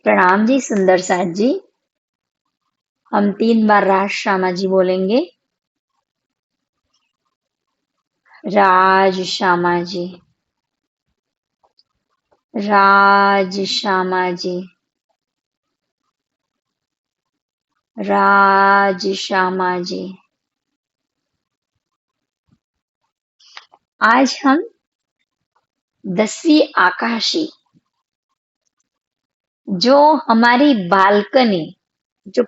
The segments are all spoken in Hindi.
प्रणाम जी सुंदर साथ जी। हम 3 बार राज श्यामा जी बोलेंगे। राज श्यामा जी, राज श्यामा जी, राज श्यामा जी। आज हम 10वीं आकाशी, जो हमारी बालकनी, जो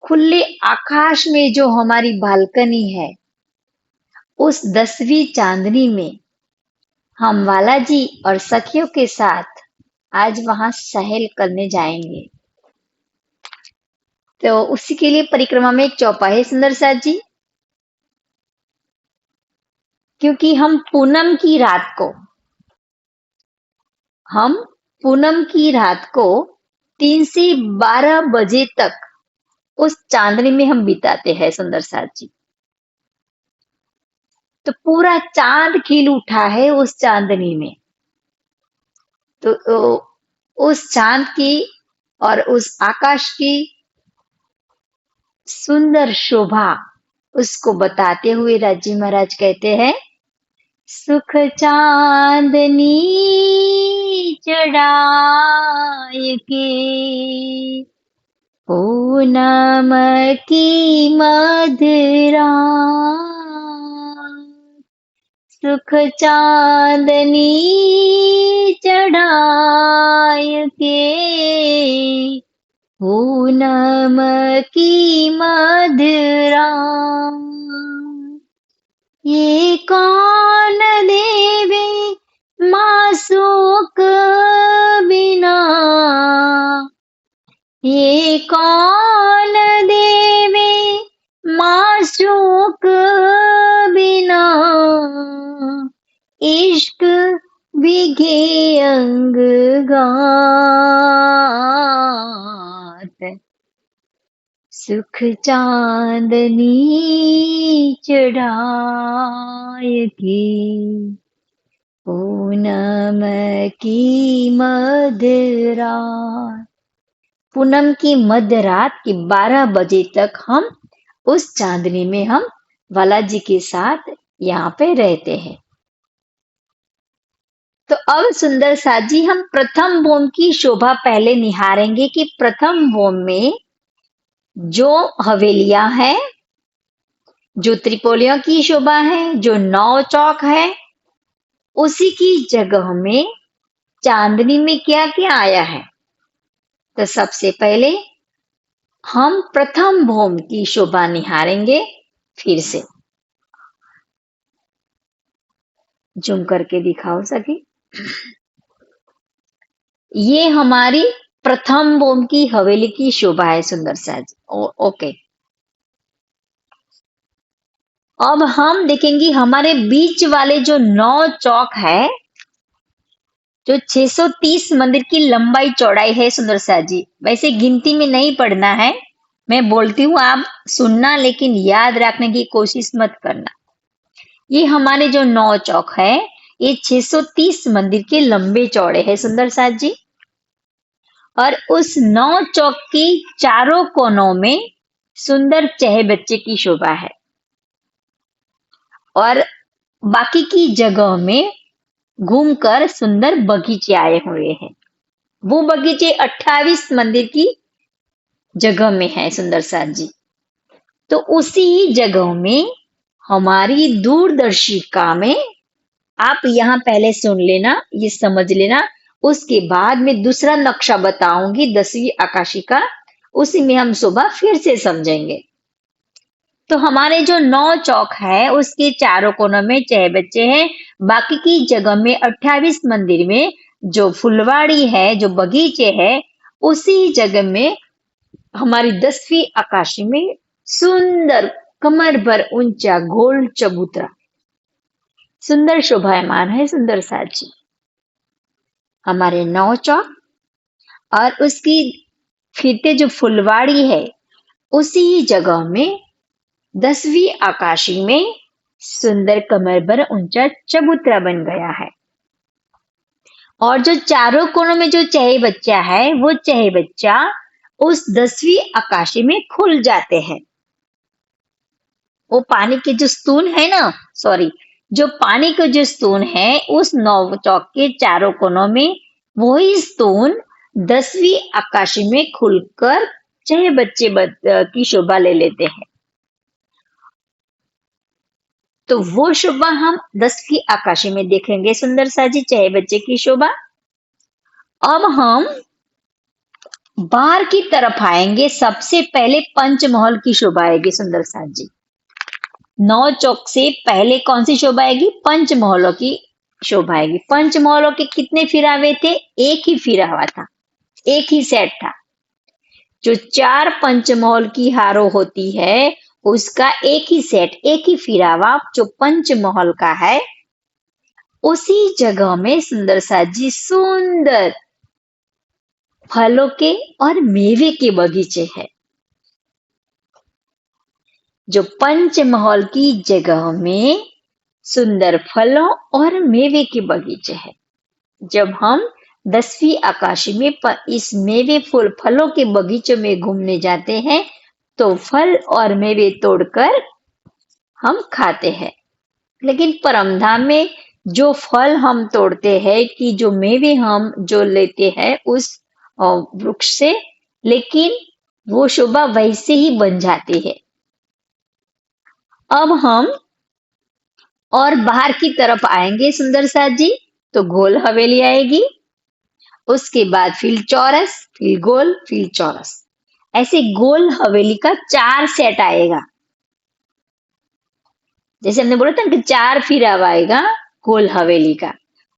खुले आकाश में जो हमारी बालकनी है, उस 10वीं चांदनी में हम बालाजी और सखियों के साथ आज वहां सैर करने जाएंगे। तो उसी के लिए परिक्रमा में एक चौपाई है सुंदर साथ जी, क्योंकि हम पूनम की रात को 3 से 12 बजे तक उस चांदनी में हम बिताते हैं सुंदर साथ जी। तो पूरा चांद खिल उठा है उस चांदनी में। तो उस चांद की और उस आकाश की सुंदर शोभा, उसको बताते हुए राजी महाराज कहते हैं, सुख चांदनी चढ़ाए के पूनम की मधुरा, सुख चांदनी चढ़ाए के पूनम की मधुरा। ये कौन देवे मासूक बिना, ये कौन देवे मासूक बिना, इश्क बिघे अंग गात, सुख चांदनी चढ़ाए की पूनम की मध्य रात। पूनम की मध्य रात की 12 बजे तक हम उस चांदनी में हम बालाजी के साथ यहाँ पे रहते हैं। तो अब सुंदर साथ जी, हम प्रथम भोम की शोभा पहले निहारेंगे कि प्रथम भोम में जो हवेलियां हैं, जो त्रिपोलियों की शोभा है, जो 9 चौक है, उसी की जगह में चांदनी में क्या क्या आया है। तो सबसे पहले हम प्रथम भोम की शोभा निहारेंगे। फिर से जूम करके दिखाओ सके। ये हमारी प्रथम भोम की हवेली की शोभा है सुंदर साज। ओके, अब हम देखेंगे हमारे बीच वाले जो 9 चौक है, जो 630 मंदिर की लंबाई चौड़ाई है सुंदर साज जी। वैसे गिनती में नहीं पढ़ना है, मैं बोलती हूँ आप सुनना, लेकिन याद रखने की कोशिश मत करना। ये हमारे जो 9 चौक है, ये 630 मंदिर के लंबे चौड़े है सुंदर साथ जी। और उस 9 चौक की चारों कोनों में सुंदर चेह बच्चे की शोभा है, और बाकी की जगह में घूमकर सुंदर बगीचे आए हुए हैं। वो बगीचे 28 मंदिर की जगह में है सुंदर साथ जी। तो उसी जगह में हमारी दूरदर्शिका में, आप यहाँ पहले सुन लेना, ये समझ लेना, उसके बाद में दूसरा नक्शा बताऊंगी 10वीं आकाशी का, उसी में हम सुबह फिर से समझेंगे। तो हमारे जो 9 चौक है, उसके चारों कोनों में चह बच्चे हैं। बाकी की जगह में 28 मंदिर में जो फुलवाड़ी है, जो बगीचे है, उसी जगह में हमारी 10वीं आकाशी में सुंदर कमर भर ऊंचा गोल चबूतरा सुंदर शोभायमान है सुंदर साथ जी। हमारे 9 चौक और उसकी फीते जो फुलवाड़ी है, उसी जगह में 10वीं आकाशी में सुंदर कमर भर ऊंचा चबूतरा बन गया है। और जो चारों कोनों में जो चहे बच्चा है, वो चहे बच्चा उस 10वीं आकाशी में खुल जाते हैं। वो पानी के जो स्तून है ना, सॉरी, जो पानी के जो स्तून है उस नौ चौक के चारों कोनों में वही स्तून 10वीं आकाशी में खुलकर चहे बच्चे की शोभा ले लेते हैं। तो वो शोभा हम 10वीं आकाशी में देखेंगे सुंदर सा जी, चहे बच्चे की शोभा। अब हम बाहर की तरफ आएंगे, सबसे पहले पंचमहल की शोभा आएगी सुंदर सा जी। नौ चौक से पहले कौन सी शोभा आएगी? पंचमहलों की शोभा आएगी। पंचमहलों के कितने फिरावे थे? एक ही फिरावा था, एक ही सेट था। जो 4 पंचमहल की हारो होती है उसका एक ही सेट, एक ही फिरावा जो पंचमहल का है, उसी जगह में सुंदर सा जी सुंदर फलों के और मेवे के बगीचे हैं। जो पंचमहल की जगह में सुंदर फलों और मेवे के बगीचे हैं। जब हम 10वीं आकाशी में इस मेवे फूल फलों के बगीचों में घूमने जाते हैं तो फल और मेवे तोड़कर हम खाते हैं। लेकिन परमधाम में जो फल हम तोड़ते हैं कि जो मेवे हम जो लेते हैं उस वृक्ष से, लेकिन वो शोभा वैसे ही बन जाती है। अब हम और बाहर की तरफ आएंगे सुंदर सा जी, तो गोल हवेली आएगी, उसके बाद फिर चौरस, फिर गोल, फिर चौरस। ऐसे गोल हवेली का 4 सेट आएगा। जैसे हमने बोला था कि 4 फिरावा आएगा गोल हवेली का।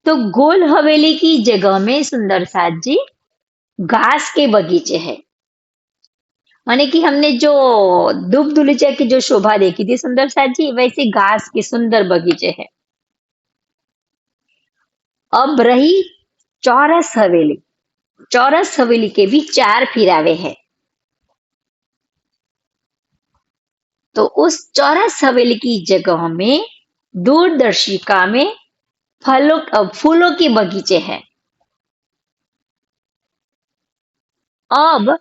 तो गोल हवेली की जगह में सुंदर साथ जी घास के बगीचे हैं। माने कि हमने जो दुब दुलिचा की जो शोभा देखी थी सुंदर साथ जी, वैसे घास के सुंदर बगीचे हैं। अब रही चौरस हवेली। चौरस हवेली के भी 4 फिरावे हैं। तो उस चौरस हवेली की जगह में दूरदर्शिका में फूलों के बगीचे हैं। अब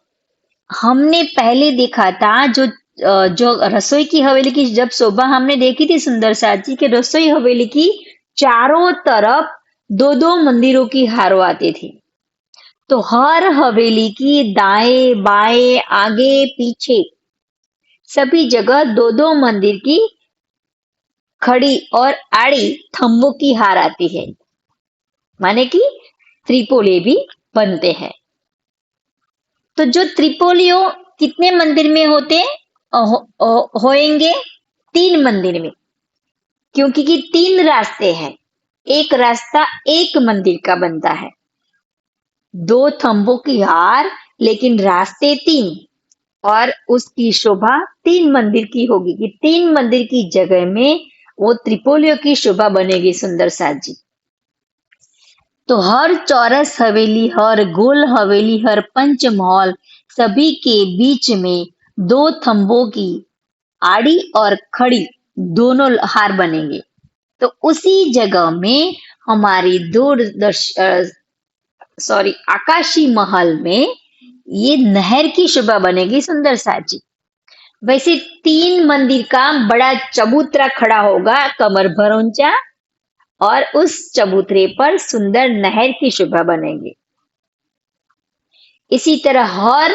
हमने पहले देखा था जो रसोई की हवेली की जब शोभा हमने देखी थी सुंदर साथ जी के रसोई हवेली की चारों तरफ 2-2 मंदिरों की हारो आती थी। तो हर हवेली की दाएं बाएं आगे पीछे सभी जगह 2-2 मंदिर की खड़ी और आड़ी थंबों की हार आती है। माने कि त्रिपोली भी बनते हैं। तो जो त्रिपोलियो कितने मंदिर में होते होएंगे? 3 मंदिर में, क्योंकि कि 3 रास्ते हैं। एक रास्ता एक मंदिर का बनता है, 2 थंबों की हार, लेकिन रास्ते 3 और उसकी शोभा 3 मंदिर की होगी कि 3 मंदिर की जगह में वो त्रिपोलियों की शोभा बनेगी सुंदर साथ जी। तो हर चौरस हवेली, हर गोल हवेली, हर पंचमहल, सभी के बीच में 2 थंबों की आड़ी और खड़ी दोनों हार बनेंगे। तो उसी जगह में हमारी आकाशी महल में ये नहर की शोभा बनेगी सुंदर साथ जी। वैसे 3 मंदिर का बड़ा चबूतरा खड़ा होगा कमर भर ऊंचा, और उस चबूतरे पर सुंदर नहर की शोभा बनेगी। इसी तरह हर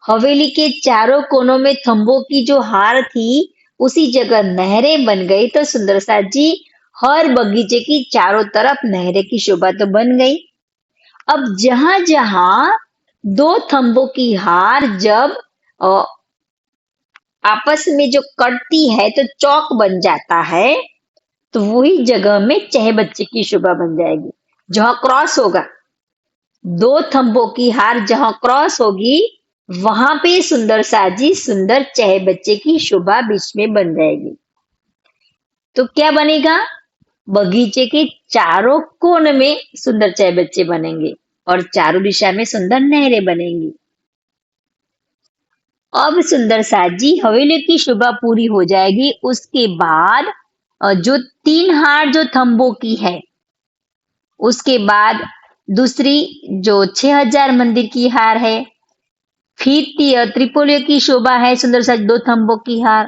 हवेली के चारों कोनों में थंबों की जो हार थी, उसी जगह नहरें बन गई। तो सुंदर साथ जी हर बगीचे की चारों तरफ नहरें की शोभा तो बन गई। अब जहां जहां 2 थंबों की हार जब आपस में जो कटती है तो चौक बन जाता है, तो वही जगह में चहे बच्चे की शोभा बन जाएगी। जहां क्रॉस होगा, 2 थंबों की हार जहां क्रॉस होगी, वहां पे सुंदर साजी सुंदर चहे बच्चे की शोभा बीच में बन जाएगी। तो क्या बनेगा? बगीचे के चारों कोन में सुंदर चहे बच्चे बनेंगे और चारों दिशा में सुंदर नहरें बनेंगी। अब सुंदर साथ जी हवेली की शोभा पूरी हो जाएगी। उसके बाद जो 3 हार जो थंबों की है, उसके बाद दूसरी जो 6000 मंदिर की हार है, फिर त्रिपोलियो की शोभा है सुंदर सा 2 थंबों की हार,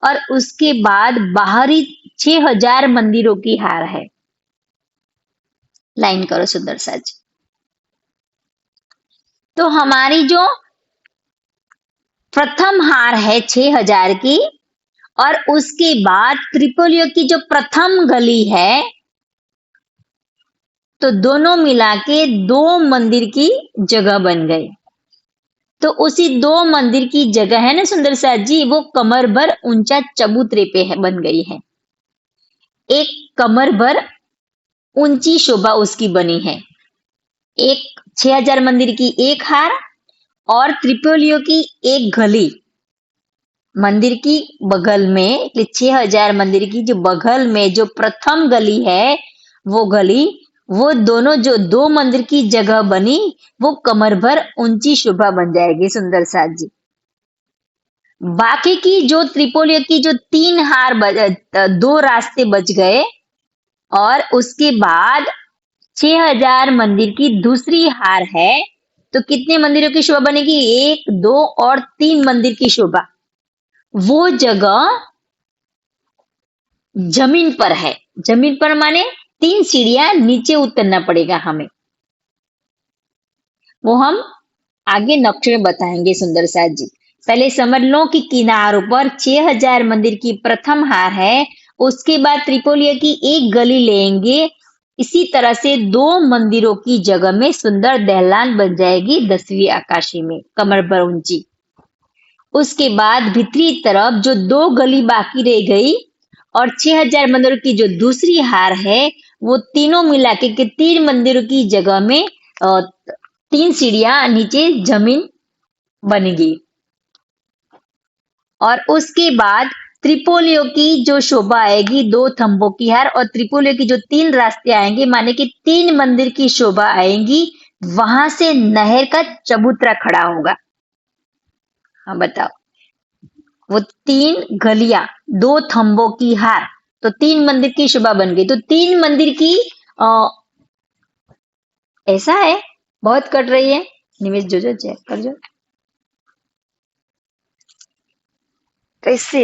और उसके बाद बाहरी 6000 मंदिरों की हार है। लाइन करो सुंदर सा जी। तो हमारी जो प्रथम हार है 6000 की, और उसके बाद त्रिपोलियो की जो प्रथम गली है, तो दोनों मिला के 2 मंदिर की जगह बन गई। तो उसी 2 मंदिर की जगह है ना सुंदर सा जी, वो कमर भर ऊंचा चबूतरे पे है, बन गई है। एक कमर भर ऊंची शोभा उसकी बनी है। एक 6000 मंदिर की एक हार और त्रिपोलियो की एक गली मंदिर की बगल में, 6000 मंदिर की जो बगल में जो प्रथम गली है, वो गली, वो दोनों जो 2 मंदिर की जगह बनी, वो कमर भर ऊंची शोभा बन जाएगी सुंदर सा जी। बाकी की जो त्रिपोलियो की जो 3 हार 2 रास्ते बच गए, और उसके बाद 6000 मंदिर की दूसरी हार है, तो कितने मंदिरों की शोभा बनेगी? 1, 2 और 3 मंदिर की शोभा। वो जगह जमीन पर है। जमीन पर माने 3 सीढ़ियां नीचे उतरना पड़ेगा हमें। वो हम आगे नक्शे में बताएंगे सुंदर सा जी। पहले समझ लो कि किनारों पर 6000 मंदिर की प्रथम हार है, उसके बाद त्रिपोलिया की एक गली लेंगे। इसी तरह से 2 मंदिरों की जगह में सुंदर दहलान बन जाएगी 10वीं आकाशी में, कमर भर ऊंची। उसके बाद भीतरी तरफ जो 2 गली बाकी रह गई, और 6000 मंदिरों की जो दूसरी हार है, वो तीनों मिला के 3 मंदिरों की जगह में 3 सीढ़ियां नीचे जमीन बनेगी। और उसके बाद त्रिपोलियो की जो शोभा आएगी 2 थंबों की हार, और त्रिपोलियो की जो 3 रास्ते आएंगे, माने कि 3 मंदिर की शोभा आएंगी, वहां से नहर का चबूतरा खड़ा होगा। हाँ बताओ, वो 3 गलियां 2 थंबों की हार, तो 3 मंदिर की शोभा बन गई। तो 3 मंदिर की ऐसा है, बहुत कट रही है। निमेश जो चेक कर जो कैसे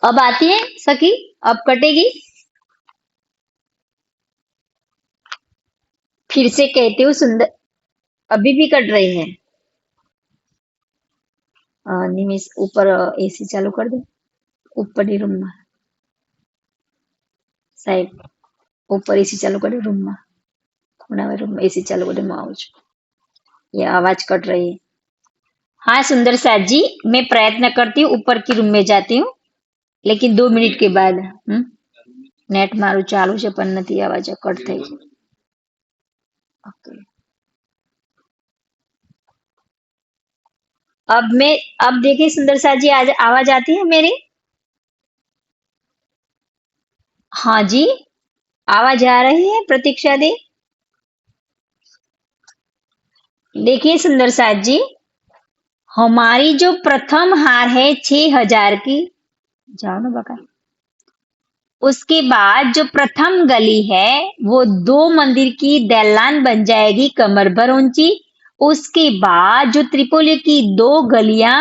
अब आती है सखी, अब कटेगी। फिर से कहती हूँ सुंदर, अभी भी कट रही है। निमेश ऊपर एसी चालू कर दे, ऊपर ही रूम में साहेब, ऊपर एसी चालू कर दे रूम में, ખૂણા रूम में एसी चालू कर दे, मैं आऊं છું। ये आवाज कट रही है। हाँ सुंदर साथ जी, मैं प्रयत्न करती हूँ, ऊपर की रूम में जाती हूँ, लेकिन 2 मिनट के बाद। नेट मारू चालू છે પણ નથી, आवाज कट થઈ છે। ओके, अब देखिए सुंदर साथ जी, आज आवाज आती है मेरी? हाँ जी, आवाज आ रही है प्रतीक्षा दी। देखिए सुंदर साथ जी, हमारी जो प्रथम हार है 6000 की, जाओ ना बका, उसके बाद जो प्रथम गली है, वो 2 मंदिर की दलान बन जाएगी कमर भर ऊंची। उसके बाद जो त्रिपोली की 2 गलियां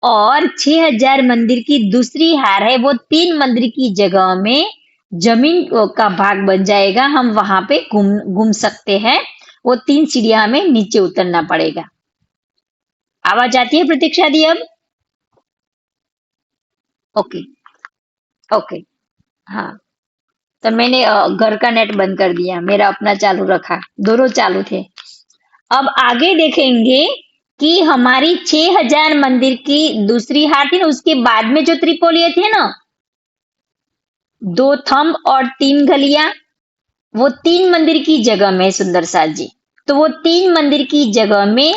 और 6000 मंदिर की दूसरी हार है, वो 3 मंदिर की जगह में जमीन का भाग बन जाएगा। हम वहां पे घूम घूम सकते हैं। वो 3 सीढ़ियां हमें नीचे उतरना पड़ेगा। आवाज आती है प्रतीक्षा दी अब? ओके, ओके, हाँ। तो मैंने घर का नेट बंद कर दिया, मेरा अपना चालू रखा, दोनों चालू थे। अब आगे देखेंगे कि हमारी 6000 मंदिर की दूसरी हार थी ना, उसके बाद में जो त्रिपोलिये थे ना, 2 थंब और 3 गलियां, वो 3 मंदिर की जगह में सुंदर साथ जी। तो वो 3 मंदिर की जगह में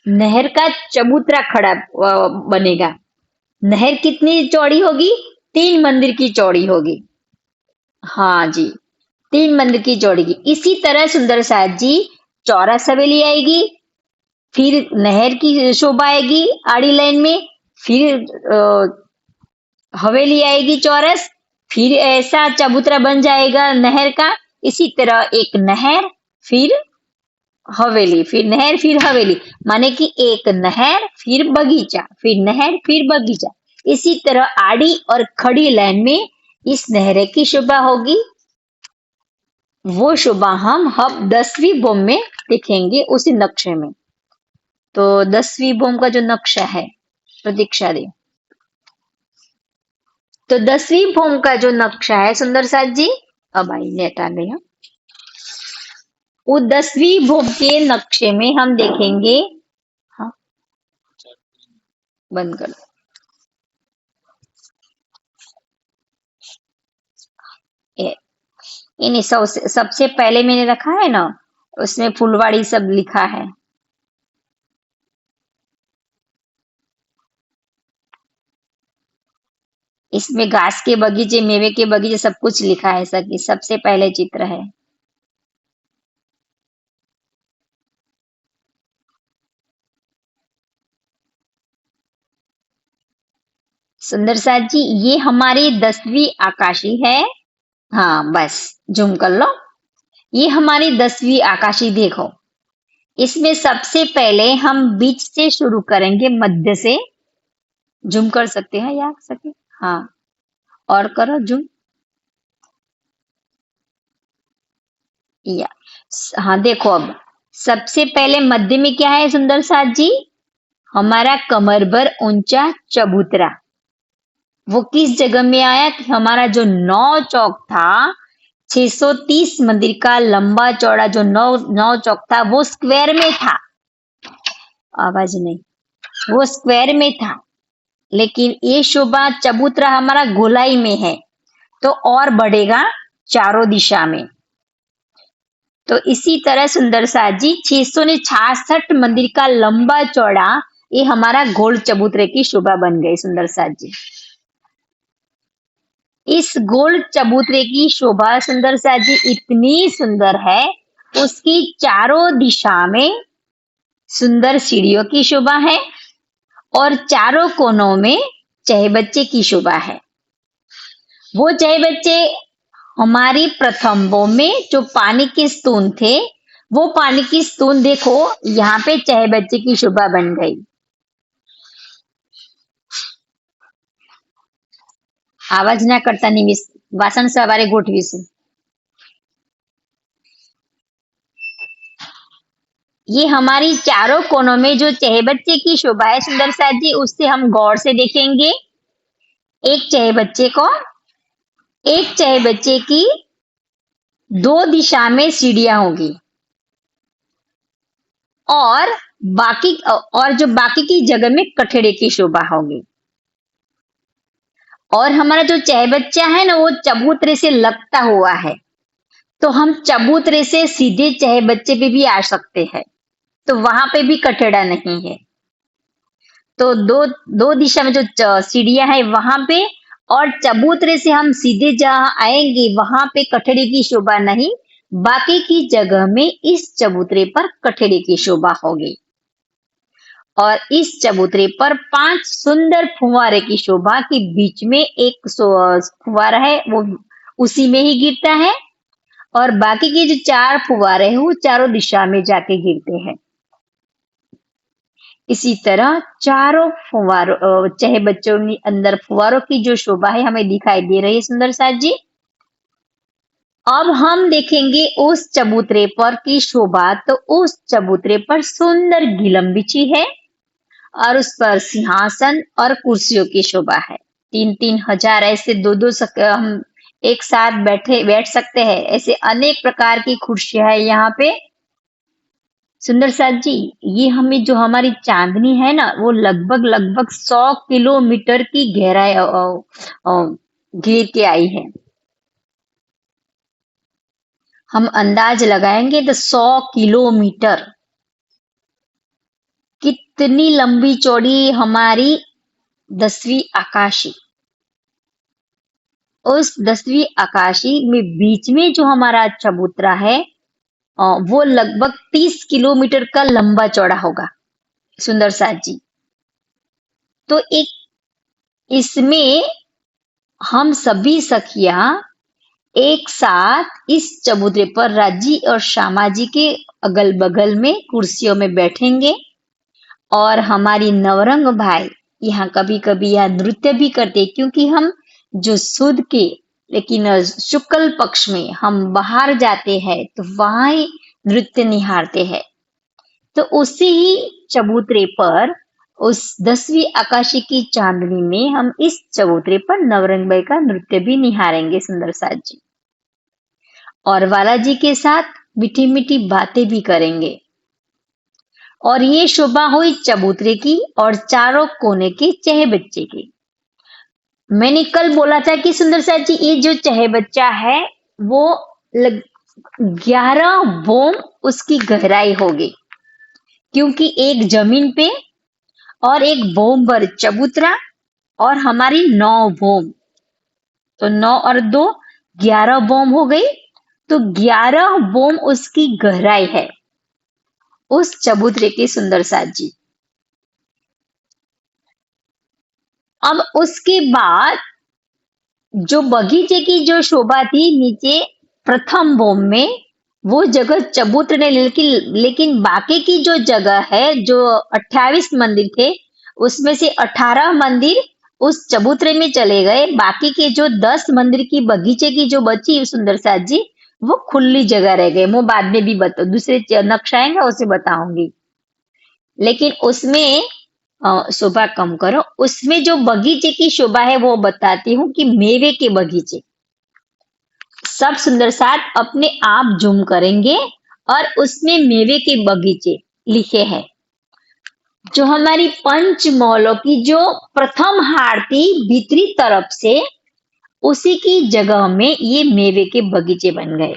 नहर का चबूतरा खड़ा बनेगा। नहर कितनी चौड़ी होगी? 3 मंदिर की चौड़ी होगी। हाँ जी, 3 मंदिर की चौड़ी की। इसी तरह सुंदर साथ जी, चौरस हवेली आएगी, फिर नहर की शोभा आएगी आड़ी लाइन में, फिर हवेली आएगी चौरस, फिर ऐसा चबूतरा बन जाएगा नहर का, इसी तरह एक नहर, फिर हवेली, फिर नहर, फिर हवेली, माने कि एक नहर फिर बगीचा, फिर नहर फिर बगीचा। इसी तरह आड़ी और खड़ी लाइन में इस नहर की शोभा होगी। वो शोभा हम अब 10वीं बोम में देखेंगे उसी नक्शे में। तो 10वीं बोम का जो नक्शा है, प्रतीक्षा दे। तो 10वीं बोम का जो नक्शा है सुंदर साथ जी, अब आई नेट आ गया। वो 10वीं भोग के नक्शे में हम देखेंगे। हाँ, बंद कर दो। इन्हें सबसे पहले मैंने रखा है ना, उसमें फुलवाड़ी सब लिखा है। इसमें घास के बगीचे, मेवे के बगीचे सब कुछ लिखा है। सकी सबसे पहले चित्र है। सुंदर साथ जी, ये हमारी 10वीं आकाशी है। हाँ बस, जूम कर लो। ये हमारी 10वीं आकाशी देखो। इसमें सबसे पहले हम बीच से शुरू करेंगे, मध्य से। जूम कर सकते हैं या सके? हाँ, और करो जूम। या हाँ, देखो अब सबसे पहले मध्य में क्या है सुंदर साथ जी? हमारा कमर भर ऊंचा चबूतरा। वो किस जगह में आया कि हमारा जो नौ चौक था, 630 मंदिर का लंबा चौड़ा जो नौ नौ चौक था, वो स्क्वायर में था। आवाज नहीं, वो स्क्वायर में था। लेकिन ये शोभा चबूतरा हमारा गोलाई में है, तो और बढ़ेगा चारों दिशा में। तो इसी तरह सुंदर साथ जी, 666 मंदिर का लंबा चौड़ा ये हमारा गोल चबूतरे की शोभा बन गई सुंदर साथ जी। इस गोल चबूतरे की शोभा सुंदर साथ जी इतनी सुंदर है, उसकी चारों दिशा में सुंदर सीढ़ियों की शोभा है और चारों कोनों में चहे बच्चे की शोभा है। वो चहे बच्चे हमारी प्रथम बो में जो पानी की स्तून थे, वो पानी की स्तून देखो यहाँ पे चहे बच्चे की शोभा बन गई। आवाज ना करता नहीं, वासन सवारे गोठवीसु। ये हमारी चारों कोनों में जो चहे बच्चे की शोभा है सुंदर साथ जी, उससे हम गौर से देखेंगे। एक चहे बच्चे को, एक चहे बच्चे की दो दिशा में सीढ़ियां होगी और जो बाकी की जगह में कठड़े की शोभा होगी। और हमारा जो चह बच्चा है ना, वो चबूतरे से लगता हुआ है, तो हम चबूतरे से सीधे चह बच्चे पे भी आ सकते हैं, तो वहां पे भी कठड़ा नहीं है। तो दो दो दिशा में जो सीढ़ियां है वहां पे, और चबूतरे से हम सीधे जहां आएंगे वहां पे कठड़े की शोभा नहीं, बाकी की जगह में इस चबूतरे पर कठड़े की शोभा होगी। और इस चबूतरे पर 5 सुंदर फुव्वारे की शोभा के बीच में एक फुव्वारा है, वो उसी में ही गिरता है, और बाकी के जो 4 फुव्वारे हैं वो चारों दिशा में जाके गिरते हैं। इसी तरह चारों फुव्वारों चाहे बच्चों के अंदर फुव्वारों की जो शोभा है हमें दिखाई दे रही है सुंदर साथ जी। अब हम देखेंगे उस चबूतरे पर की शोभा। तो उस चबूतरे पर सुंदर गिलम बिछी है और उस पर सिंहासन और कुर्सियों की शोभा है। 3-3 हजार ऐसे दो हम एक साथ बैठ सकते हैं, ऐसे अनेक प्रकार की कुर्सियां है यहाँ पे। सुंदर साथ जी, ये हमें जो हमारी चांदनी है ना, वो लगभग 100 किलोमीटर की गहराई घेर के आई है। हम अंदाज लगाएंगे तो 100 किलोमीटर। कितनी लंबी चौड़ी हमारी 10वीं आकाशी। उस 10वीं आकाशी में बीच में जो हमारा चबूतरा है, वो लगभग 30 किलोमीटर का लंबा चौड़ा होगा सुंदर साथ जी। तो एक इसमें हम सभी सखियां एक साथ इस चबूतरे पर राजी और श्यामा जी के अगल बगल में कुर्सियों में बैठेंगे और हमारी नवरंग भाई यहाँ कभी कभी यहाँ नृत्य भी करते, क्योंकि हम जो सुद के लेकिन शुक्ल पक्ष में हम बाहर जाते हैं तो वहां ही नृत्य निहारते हैं। तो उसी ही चबूतरे पर उस 10वीं आकाशी की चांदनी में हम इस चबूतरे पर नवरंग भाई का नृत्य भी निहारेंगे सुंदर साथ जी, और वाला जी के साथ मीठी मीठी बातें भी करेंगे। और ये शोभा हुई चबूतरे की और चारों कोने के चहे बच्चे की। मैंने कल बोला था कि सुंदर साथ जी ये जो चहे बच्चा है वो 11 बोम उसकी गहराई होगी, क्योंकि एक जमीन पे और एक बोम पर चबूतरा और हमारी 9 बोम, तो 9 और 2 11 बोम हो गई। तो 11 बोम उसकी गहराई है उस चबूतरे की सुंदर साथ जी। अब उसके बाद जो बगीचे की जो शोभा थी नीचे प्रथम बोम में, वो जगह चबूतरे ने, लेकिन बाकी की जो जगह है जो 28 मंदिर थे उसमें से 18 मंदिर उस चबूतरे में चले गए। बाकी के जो 10 मंदिर की बगीचे की जो बची सुंदर साथ जी, वो खुली जगह रह गए। वो बाद में भी बता, दूसरे नक्शा आएंगे उसे बताऊंगी। लेकिन उसमें शोभा कम करो, उसमें जो बगीचे की शोभा है वो बताती हूँ कि मेवे के बगीचे। सब सुंदर साथ अपने आप जूम करेंगे और उसमें मेवे के बगीचे लिखे हैं। जो हमारी पंचमौलों की जो प्रथम हार थी भीतरी तरफ से, उसी की जगह में ये मेवे के बगीचे बन गए।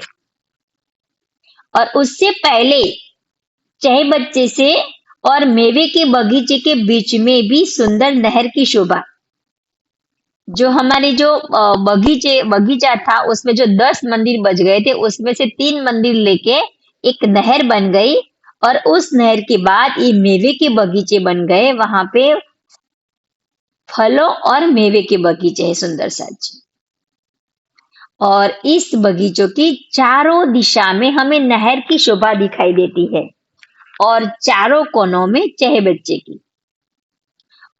और उससे पहले चहे बच्चे से और मेवे के बगीचे के बीच में भी सुंदर नहर की शोभा। जो हमारे जो बगीचा था उसमें जो 10 मंदिर बच गए थे उसमें से 3 मंदिर लेके एक नहर बन गई, और उस नहर के बाद ये मेवे के बगीचे बन गए। वहां पे फलों और मेवे के बगीचे हैं सुंदर साथ जी। और इस बगीचों की चारों दिशा में हमें नहर की शोभा दिखाई देती है, और चारों कोनों में चहे बच्चे की।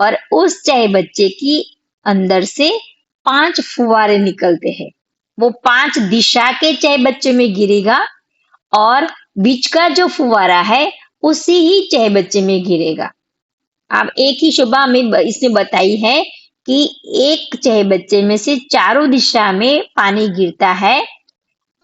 और उस चाय बच्चे की अंदर से 5 फुवारे निकलते हैं। वो 5 दिशा के चाय बच्चे में गिरेगा, और बीच का जो फुवारा है उसी ही चाय बच्चे में गिरेगा। अब एक ही शोभा हमें इसने बताई है कि एक चाय बच्चे में से चारों दिशा में पानी गिरता है,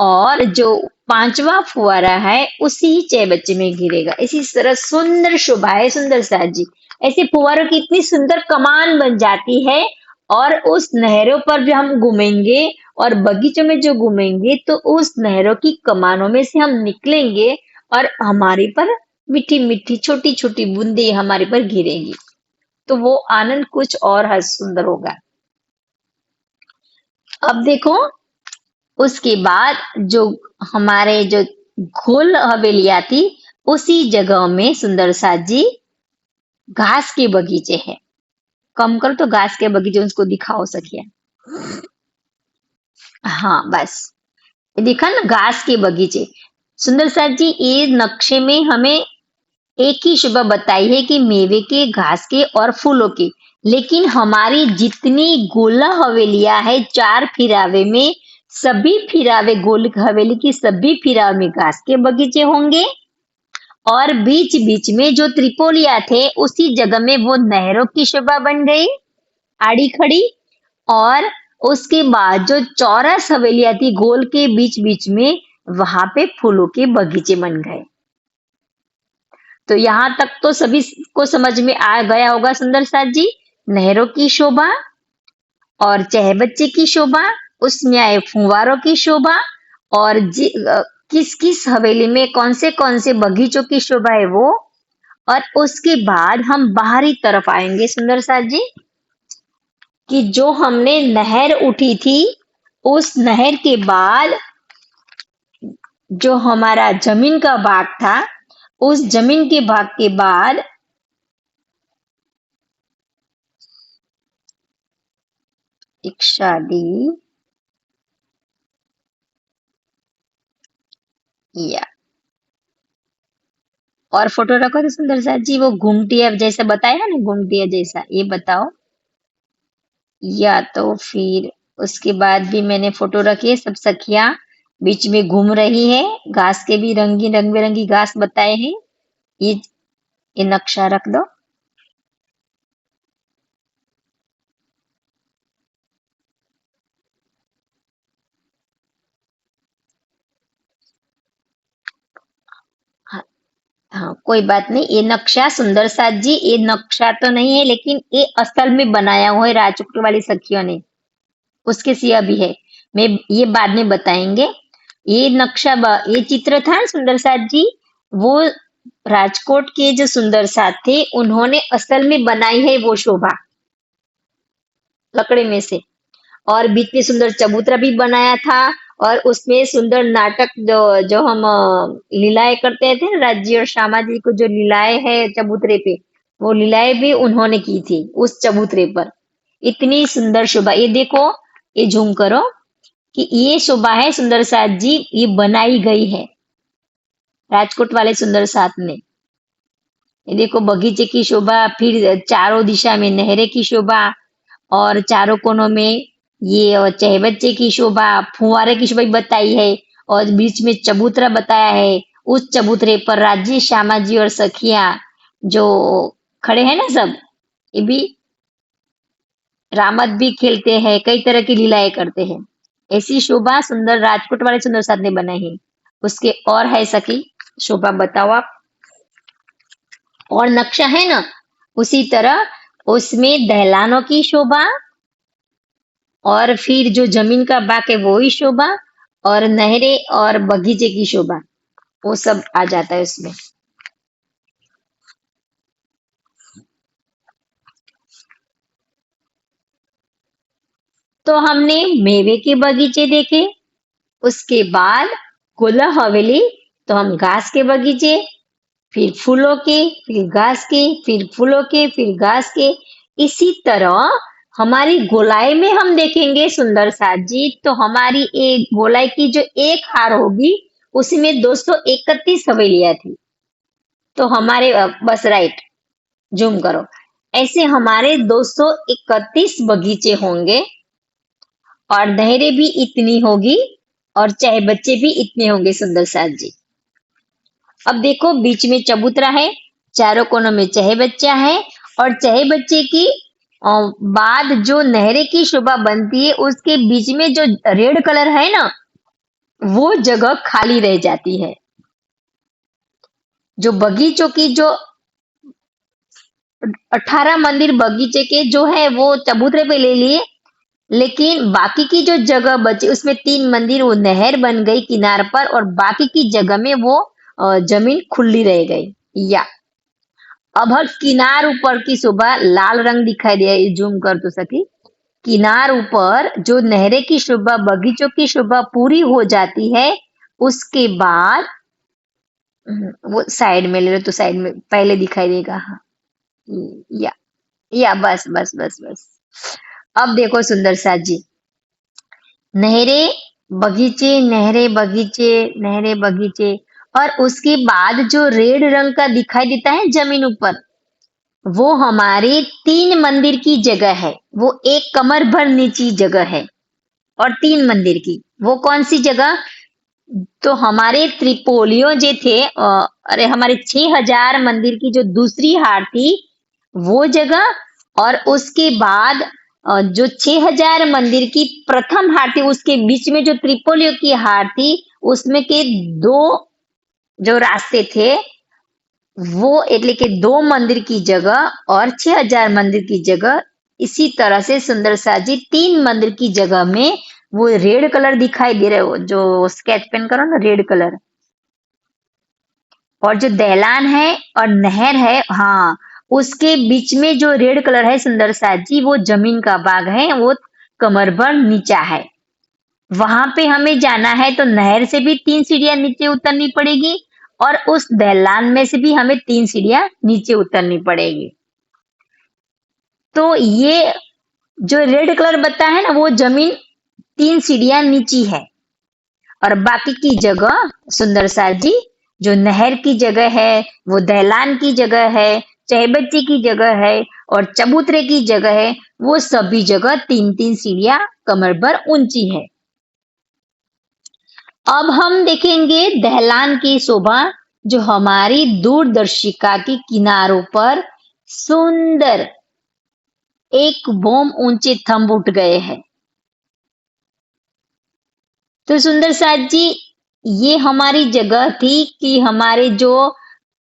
और जो 5वां फुवारा है उसी ही चाय बच्चे में गिरेगा। इसी तरह सुंदर शोभा है सुंदर साथ जी। ऐसे फुवारों की इतनी सुंदर कमान बन जाती है, और उस नहरों पर भी हम घूमेंगे और बगीचों में जो घूमेंगे तो उस नहरों की कमानों में से हम निकलेंगे, और हमारे पर मीठी मीठी छोटी छोटी बूंदे हमारे पर गिरेंगी। तो वो आनंद कुछ और हद सुंदर होगा। अब देखो, उसके बाद जो हमारे जो गोल हवेलियां थी उसी जगह में सुंदर साथ जी घास के बगीचे हैं। कम कर तो घास के बगीचे उसको दिखाओ सकिए। हाँ बस देखा ना, घास के बगीचे। सुंदर साथ जी ये नक्शे में हमें एक ही शोभा बताई है कि मेवे के, घास के और फूलों के। लेकिन हमारी जितनी गोला हवेलियां है 4 फिरावे में, सभी फिरावे गोल हवेली की सभी फिरावे में घास के बगीचे होंगे, और बीच बीच में जो त्रिपोलिया थे उसी जगह में वो नहरों की शोभा बन गई आड़ी खड़ी। और उसके बाद जो चौरस हवेलियां थी गोल के बीच बीच में, वहां पे फूलों के बगीचे बन गए। तो यहाँ तक तो सभी को समझ में आ गया होगा सुंदर साथ जी। नहरों की शोभा और चह बच्चे की शोभा, उसमें आए फुवारों की शोभा, और किस किस हवेली में कौन से बगीचों की शोभा है वो। और उसके बाद हम बाहरी तरफ आएंगे सुंदर साथ जी, कि जो हमने नहर उठी थी उस नहर के बाद जो हमारा जमीन का भाग था, उस जमीन के भाग के बाद एक शादी या और फोटो रखो तो सुंदर सा जी, वो घुमटी है जैसा बताया ना, घुमटी है जैसा, ये बताओ। या तो फिर उसके बाद भी मैंने फोटो रखी है, सब सखियां बीच में घूम रही है, घास के भी रंगीन रंग बिरंगी घास बताए हैं। ये नक्शा रख दो। हाँ, हाँ कोई बात नहीं, ये नक्शा सुंदर साथ जी, ये नक्शा तो नहीं है लेकिन ये असल में बनाया हुआ है राजकोट वाली सखियों ने, उसके सिया भी है। मैं ये बाद में बताएंगे। ये ये चित्र था ना सुंदर साथ जी, वो राजकोट के जो सुंदर साथ थे उन्होंने असल में बनाई है वो शोभा, लकड़ी में से। और बीच में सुंदर चबूतरा भी बनाया था, और उसमें सुंदर नाटक जो जो हम लीलाएं करते थे ना, राज्य और श्यामा जी को जो लीलाएं है चबूतरे पे, वो लीलाएं भी उन्होंने की थी उस चबूतरे पर। इतनी सुंदर शोभा, ये देखो, ये झूम करो कि ये शोभा है सुंदर साथ जी, ये बनाई गई है राजकोट वाले सुंदर साथ ने। ये देखो बगीचे की शोभा, फिर चारों दिशा में नहरें की शोभा, और चारों कोनों में ये चहबच्चे की शोभा, फुहारे की शोभा भी बताई है, और बीच में चबूतरा बताया है। उस चबूतरे पर राज्य श्यामा जी और सखिया जो खड़े हैं ना सब, ये भी रामत भी खेलते हैं, कई तरह की लीलाएं करते हैं। ऐसी शोभा सुंदर राजकोट वाले सुंदर साथ ने बनाई है। उसके और है सखी शोभा, बताओ आप। और नक्शा है ना, उसी तरह उसमें दहलानों की शोभा, और फिर जो जमीन का बाग है वो ही शोभा, और नहरें और बगीचे की शोभा, वो सब आ जाता है उसमें। तो हमने मेवे के बगीचे देखे, उसके बाद गोला हवेली, तो हम घास के बगीचे, फिर फूलों के, फिर घास के, फिर फूलों के, फिर घास के। इसी तरह हमारी गोलाई में हम देखेंगे सुंदर साथ जी, तो हमारी एक गोलाई की जो एक हार होगी उसमें 231 हवेलियां थी। तो हमारे बस राइट, जूम करो। ऐसे हमारे 231 बगीचे होंगे, और नहरें भी इतनी होगी, और चाहे बच्चे भी इतने होंगे सुंदर साथ जी। अब देखो बीच में चबूतरा है, चारों कोनों में चहे बच्चा है, और चहे बच्चे की बाद जो नहरें की शोभा बनती है उसके बीच में जो रेड कलर है ना, वो जगह खाली रह जाती है। जो बगीचों की जो 18 मंदिर बगीचे के जो है वो चबूतरे पे ले लिए, लेकिन बाकी की जो जगह बची उसमें 3 मंदिर वो नहर बन गई किनार पर, और बाकी की जगह में वो जमीन खुली रह गई। या अब हर किनार ऊपर की शोभा लाल रंग दिखाई दे, जूम कर तो सकी। किनार ऊपर जो नहरें की शोभा, बगीचों की शोभा पूरी हो जाती है, उसके बाद वो साइड में ले लो, तो साइड में पहले दिखाई देगा। हाँ, या या बस बस बस बस। अब देखो सुंदर सा जी, नहरें बगीचे, नहरें बगीचे, नहरें बगीचे, और उसके बाद जो रेड रंग का दिखाई देता है जमीन ऊपर, वो हमारे 3 मंदिर की जगह है। वो एक कमर भर नीची जगह है, और 3 मंदिर की वो कौन सी जगह? तो हमारे त्रिपोलियो जो थे, अरे हमारे 6000 मंदिर की जो दूसरी हार थी वो जगह, और उसके बाद जो 6000 मंदिर की प्रथम हार थी उसके बीच में जो त्रिपोलियो की हार थी, उसमें के दो जो रास्ते थे, वो એટલે કે 2 मंदिर की जगह और 6000 मंदिर की जगह, इसी तरह से सुंदर साजी 3 मंदिर की जगह में वो रेड कलर दिखाई दे रहे हो, जो स्केच पेन करो ना रेड कलर, और जो दहलान है और नहर है, हाँ, उसके बीच में जो रेड कलर है सुंदर साजी, वो जमीन का बाग है, वो कमर भर नीचा है। वहां पे हमें जाना है तो नहर से भी 3 सीढ़ियां नीचे उतरनी पड़ेगी, और उस दहलान में से भी हमें 3 सीढ़ियां नीचे उतरनी पड़ेगी। तो ये जो रेड कलर बता है ना, वो जमीन 3 सीढ़ियां नीची है। और बाकी की जगह सुंदर साथ जी, जो नहर की जगह है, वो दहलान की जगह है, चहबच्ची की जगह है और चबूतरे की जगह है, वो सभी जगह 3-3 सीढ़ियां कमर भर ऊंची है। अब हम देखेंगे दहलान की शोभा, जो हमारी दूरदर्शिका के किनारों पर सुंदर एक बोम ऊंचे थंब उठ गए हैं। तो सुंदर साथ जी, ये हमारी जगह थी कि हमारे जो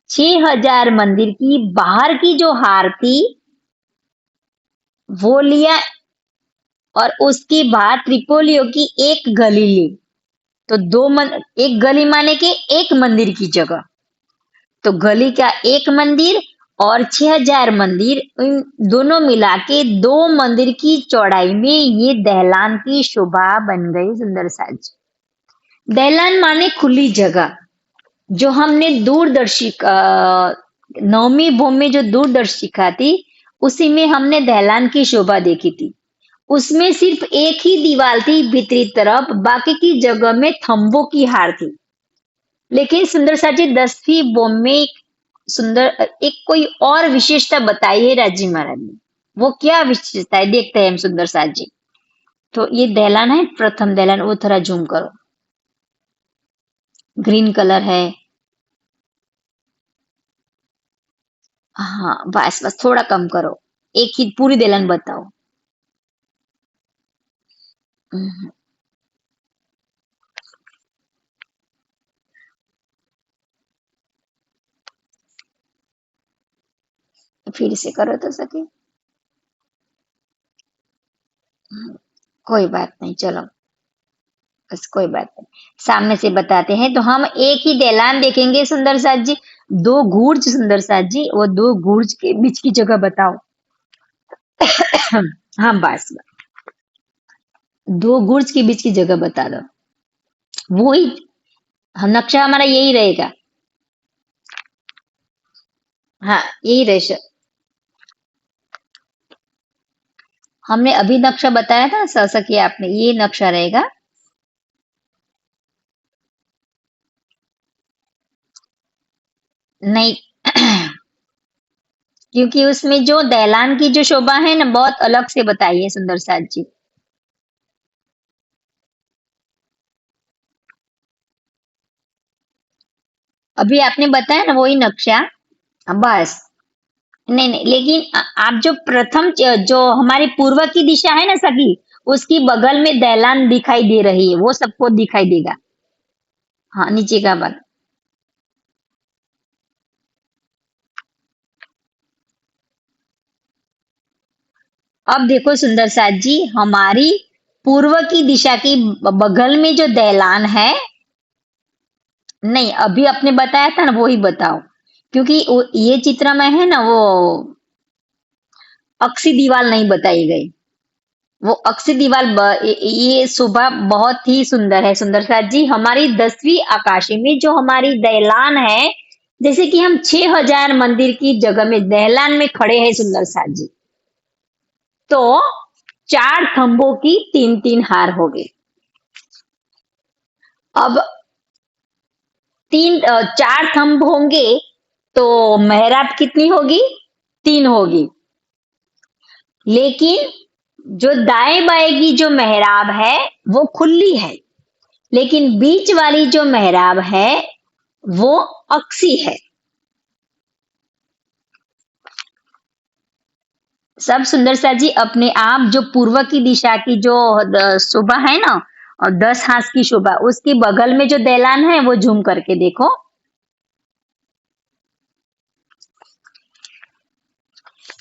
6000 मंदिर की बाहर की जो हार थी वो लिया और उसके बाद त्रिपोलियो की एक गली ली। तो एक गली माने के एक मंदिर की जगह। तो गली का एक मंदिर और 6000 मंदिर, इन दोनों मिला के 2 मंदिर की चौड़ाई में ये दहलान की शोभा बन गई सुंदर साज। दहलान माने खुली जगह। जो हमने दूरदर्शिका, नवमी भूमि में जो दूरदर्शिका थी, उसी में हमने दहलान की शोभा देखी थी। उसमें सिर्फ एक ही दीवार थी भीतरी तरफ, बाकी की जगह में थंबों की हार थी। लेकिन सुंदर साजी 10वीं बॉम्ब में सुंदर एक कोई और विशेषता बताई है राजी महाराज ने। वो क्या विशेषता है देखते हैं हम सुंदर साज जी। तो ये दहलान है, प्रथम दहलान, वो थोड़ा जूम करो। ग्रीन कलर है। हाँ बस बस थोड़ा कम करो। एक ही पूरी दहलान बताओ। हम्म, फिर से करो तो सके। कोई बात नहीं, चलो बस कोई बात नहीं, सामने से बताते हैं। तो हम एक ही दहलान देखेंगे सुंदर साथ जी। दो गुर्ज सुंदर साथ जी, वो दो गुर्ज के बीच की जगह बताओ। हाँ बस, दो गुर्ज के बीच की जगह बता दो। वो ही हम नक्शा हमारा यही रहेगा। हाँ यही रहेगा। हमने अभी नक्शा बताया था सकी आपने, ये नक्शा रहेगा। नहीं, क्योंकि उसमें जो दहलान की जो शोभा है ना, बहुत अलग से बताई है सुंदर साथ जी। अभी आपने बताया ना वही नक्शा। बस, नहीं नहीं, लेकिन आप जो प्रथम जो हमारी पूर्व की दिशा है ना सभी, उसकी बगल में दहलान दिखाई दे रही है, वो सबको दिखाई देगा। हाँ नीचे का भाग। अब देखो सुंदर साथ जी, हमारी पूर्व की दिशा की बगल में जो दहलान है, नहीं अभी आपने बताया था ना, वो ही बताओ। क्योंकि ये चित्र में है ना, वो अक्षी दीवार नहीं बताई गई। वो अक्षी दीवार ये सुबह बहुत ही सुंदर है सुंदर साथ जी। हमारी 10वीं आकाशी में जो हमारी दहलान है, जैसे कि हम 6000 मंदिर की जगह में दहलान में खड़े हैं सुंदर साथ जी, तो 4 खंभों की 3-3 हार हो गई। अब 4 खंभ होंगे तो मेहराब कितनी होगी? 3 होगी। लेकिन जो दाएं बाएं की जो मेहराब है वो खुली है, लेकिन बीच वाली जो मेहराब है वो अक्सी है। सब सुंदर सा जी अपने आप, जो पूर्व की दिशा की जो शोभा है ना, और 10 हाथ की शोभा, उसके बगल में जो दहलान है वो झूम करके देखो।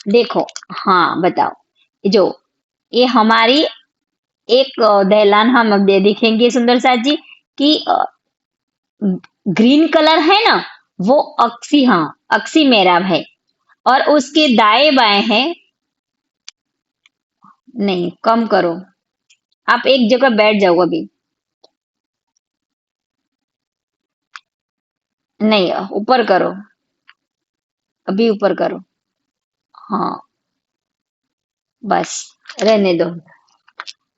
देखो, हाँ बताओ। जो ये हमारी एक दहलान हम अब दे दिखेंगे सुंदर सा जी कि ग्रीन कलर है ना, वो अक्सी, हाँ अक्सी मेहराब है। और उसके दाएं बाएं है। नहीं कम करो, आप एक जगह बैठ जाओ अभी। नहीं ऊपर करो, अभी ऊपर करो। हाँ बस रहने दो।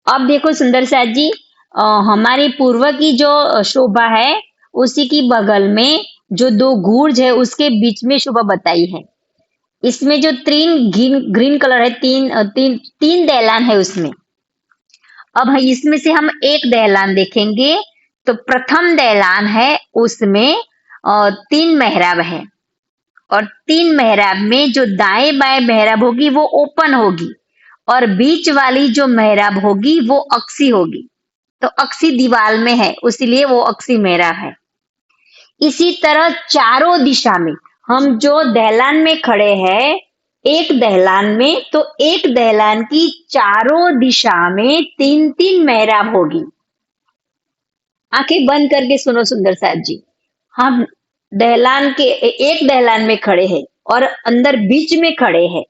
अब देखो सुंदर साथ जी, हमारे पूर्व की जो शोभा है, उसी की बगल में जो दो गुर्ज है, उसके बीच में शोभा बताई है। इसमें जो तीन ग्रीन ग्रीन कलर है, तीन दहलान है उसमें। अब इसमें से हम एक दहलान देखेंगे। तो प्रथम दहलान है, उसमें तीन मेहराब है, और तीन मेहराब में जो दाएं बाएं मेहराब होगी वो ओपन होगी, और बीच वाली जो मेहराब होगी वो अक्सी होगी। तो अक्सी दीवार में है, इसलिए वो अक्सी मेहराब है। इसी तरह चारों दिशा में हम जो दहलान में खड़े हैं, एक दहलान में, तो एक दहलान की चारों दिशा में तीन तीन मेहराब होगी। आंखें बंद करके सुनो सुंदर साथ जी। हम दहलान के एक दहलान में खड़े हैं और अंदर बीच में खड़े हैं।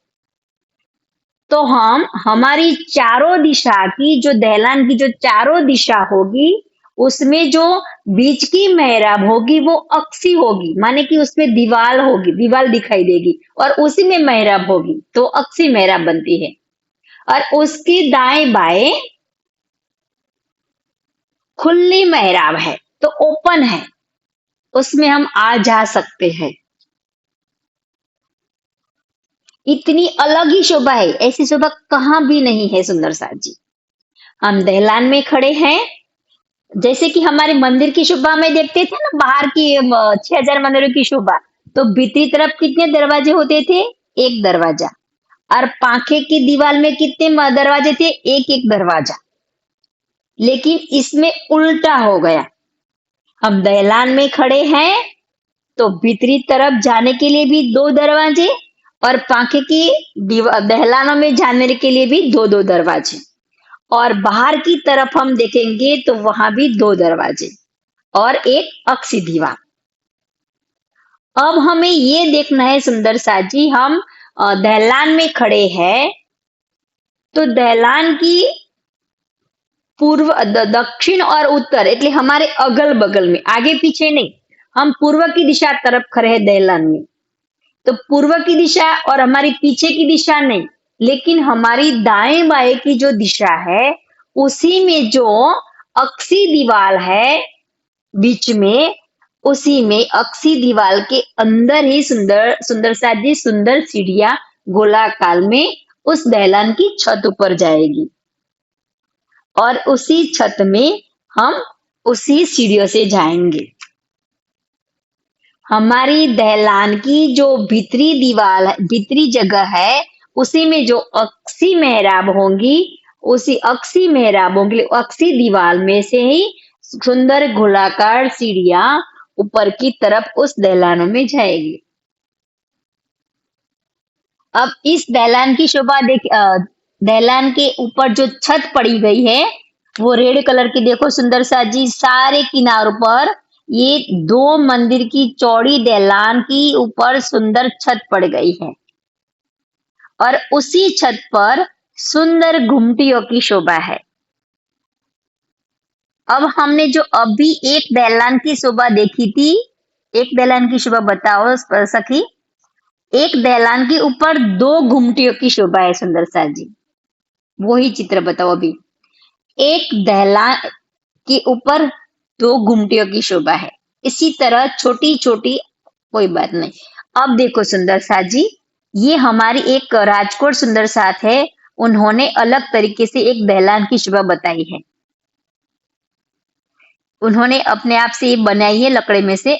तो हम हमारी चारों दिशा की जो दहलान की जो चारों दिशा होगी, उसमें जो बीच की मेहराब होगी वो अक्सी होगी, माने कि उसमें दीवार होगी, दीवार दिखाई देगी, और उसी में मेहराब होगी, तो अक्सी मेहराब बनती है। और उसकी दाएं बाएं खुली मेहराब है, तो ओपन है, उसमें हम आ जा सकते हैं। इतनी अलग ही शोभा है, ऐसी शोभा कहाँ भी नहीं है सुंदर साथ जी। हम दहलान में खड़े हैं, जैसे कि हमारे मंदिर की शोभा में देखते थे ना, बाहर की 6,000 मंदिरों की शोभा। तो भीतरी तरफ कितने दरवाजे होते थे? एक दरवाजा। और पांखे की दीवार में कितने दरवाजे थे? एक एक दरवाजा। लेकिन इसमें उल्टा हो गया। हम दहलान में खड़े हैं, तो भीतरी तरफ जाने के लिए भी दो दरवाजे, और पांखे की दहलानों में जाने के लिए भी दो दो दरवाजे, और बाहर की तरफ हम देखेंगे तो वहां भी दो दरवाजे और एक अक्सी दीवार। अब हमें ये देखना है सुंदर साथ जी, हम दहलान में खड़े हैं, तो दहलान की पूर्व दक्षिण और उत्तर, એટલે हमारे अगल बगल में, आगे पीछे नहीं, हम पूर्व की दिशा तरफ खड़े हैं दहलान में। तो पूर्व की दिशा और हमारी पीछे की दिशा नहीं, लेकिन हमारी दाएं बाएं की जो दिशा है, उसी में जो अक्सी दीवार है बीच में, उसी में अक्सी दीवार के अंदर ही सुंदर सुंदर साजी सुंदर सीढ़ियां गोलाकार में उस दहलान की छत ऊपर जाएगी, और उसी छत में हम उसी सीढ़ियों से जाएंगे। हमारी दहलान की जो भीतरी दीवार भीतरी जगह है, उसी में जो अक्सी मेहराब होंगी, उसी अक्सी मेहराबों के लिए अक्सी दीवार में से ही सुंदर गोलाकार सीढ़ियां ऊपर की तरफ उस दहलानों में जाएगी। अब इस दहलान की शोभा दहलान के ऊपर जो छत पड़ी गई है, वो रेड कलर की देखो सुंदर सा जी, सारे किनारों पर ये दो मंदिर की चौड़ी दहलान की ऊपर सुंदर छत पड़ गई है, और उसी छत पर सुंदर घुमटियों की शोभा है। अब हमने जो अभी एक दहलान की शोभा देखी थी, एक दहलान की शोभा बताओ सखी। एक दहलान के ऊपर दो घुमटियों की शोभा है सुंदर सा जी, वही चित्र बताओ अभी। एक दहलान के ऊपर दो घुमटियों की शोभा है, इसी तरह छोटी छोटी, कोई बात नहीं। अब देखो सुंदर साथ जी, ये हमारी एक राजकोट सुंदर साथ है, उन्होंने अलग तरीके से एक दहलान की शोभा बताई है। उन्होंने अपने आप से ये बनाई है लकड़े में से।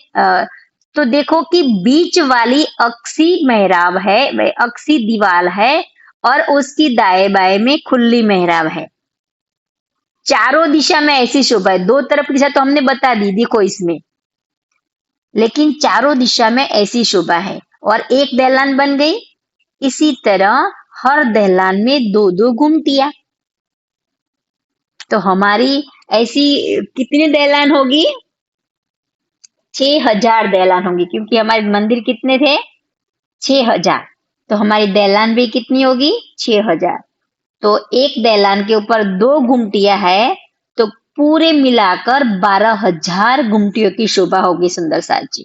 तो देखो कि बीच वाली अक्सी मेहराब है, वह अक्सी दीवार है, और उसकी दाएं बाएं में खुली मेहराब है। चारों दिशा में ऐसी शोभा है, दो तरफ की दिशा तो हमने बता दी देखो इसमें, लेकिन चारों दिशा में ऐसी शोभा है, और एक दहलान बन गई। इसी तरह हर दहलान में दो दो घुमटियां। तो हमारी ऐसी कितनी दहलान होगी? 6,000 दहलान होंगी, क्योंकि हमारे मंदिर कितने थे? 6,000। तो हमारी दहलान भी कितनी होगी? 6,000। तो एक दहलान के ऊपर दो घुमटियां है, तो पूरे मिलाकर 12,000 घुमटियों की शोभा होगी सुंदर साथ जी।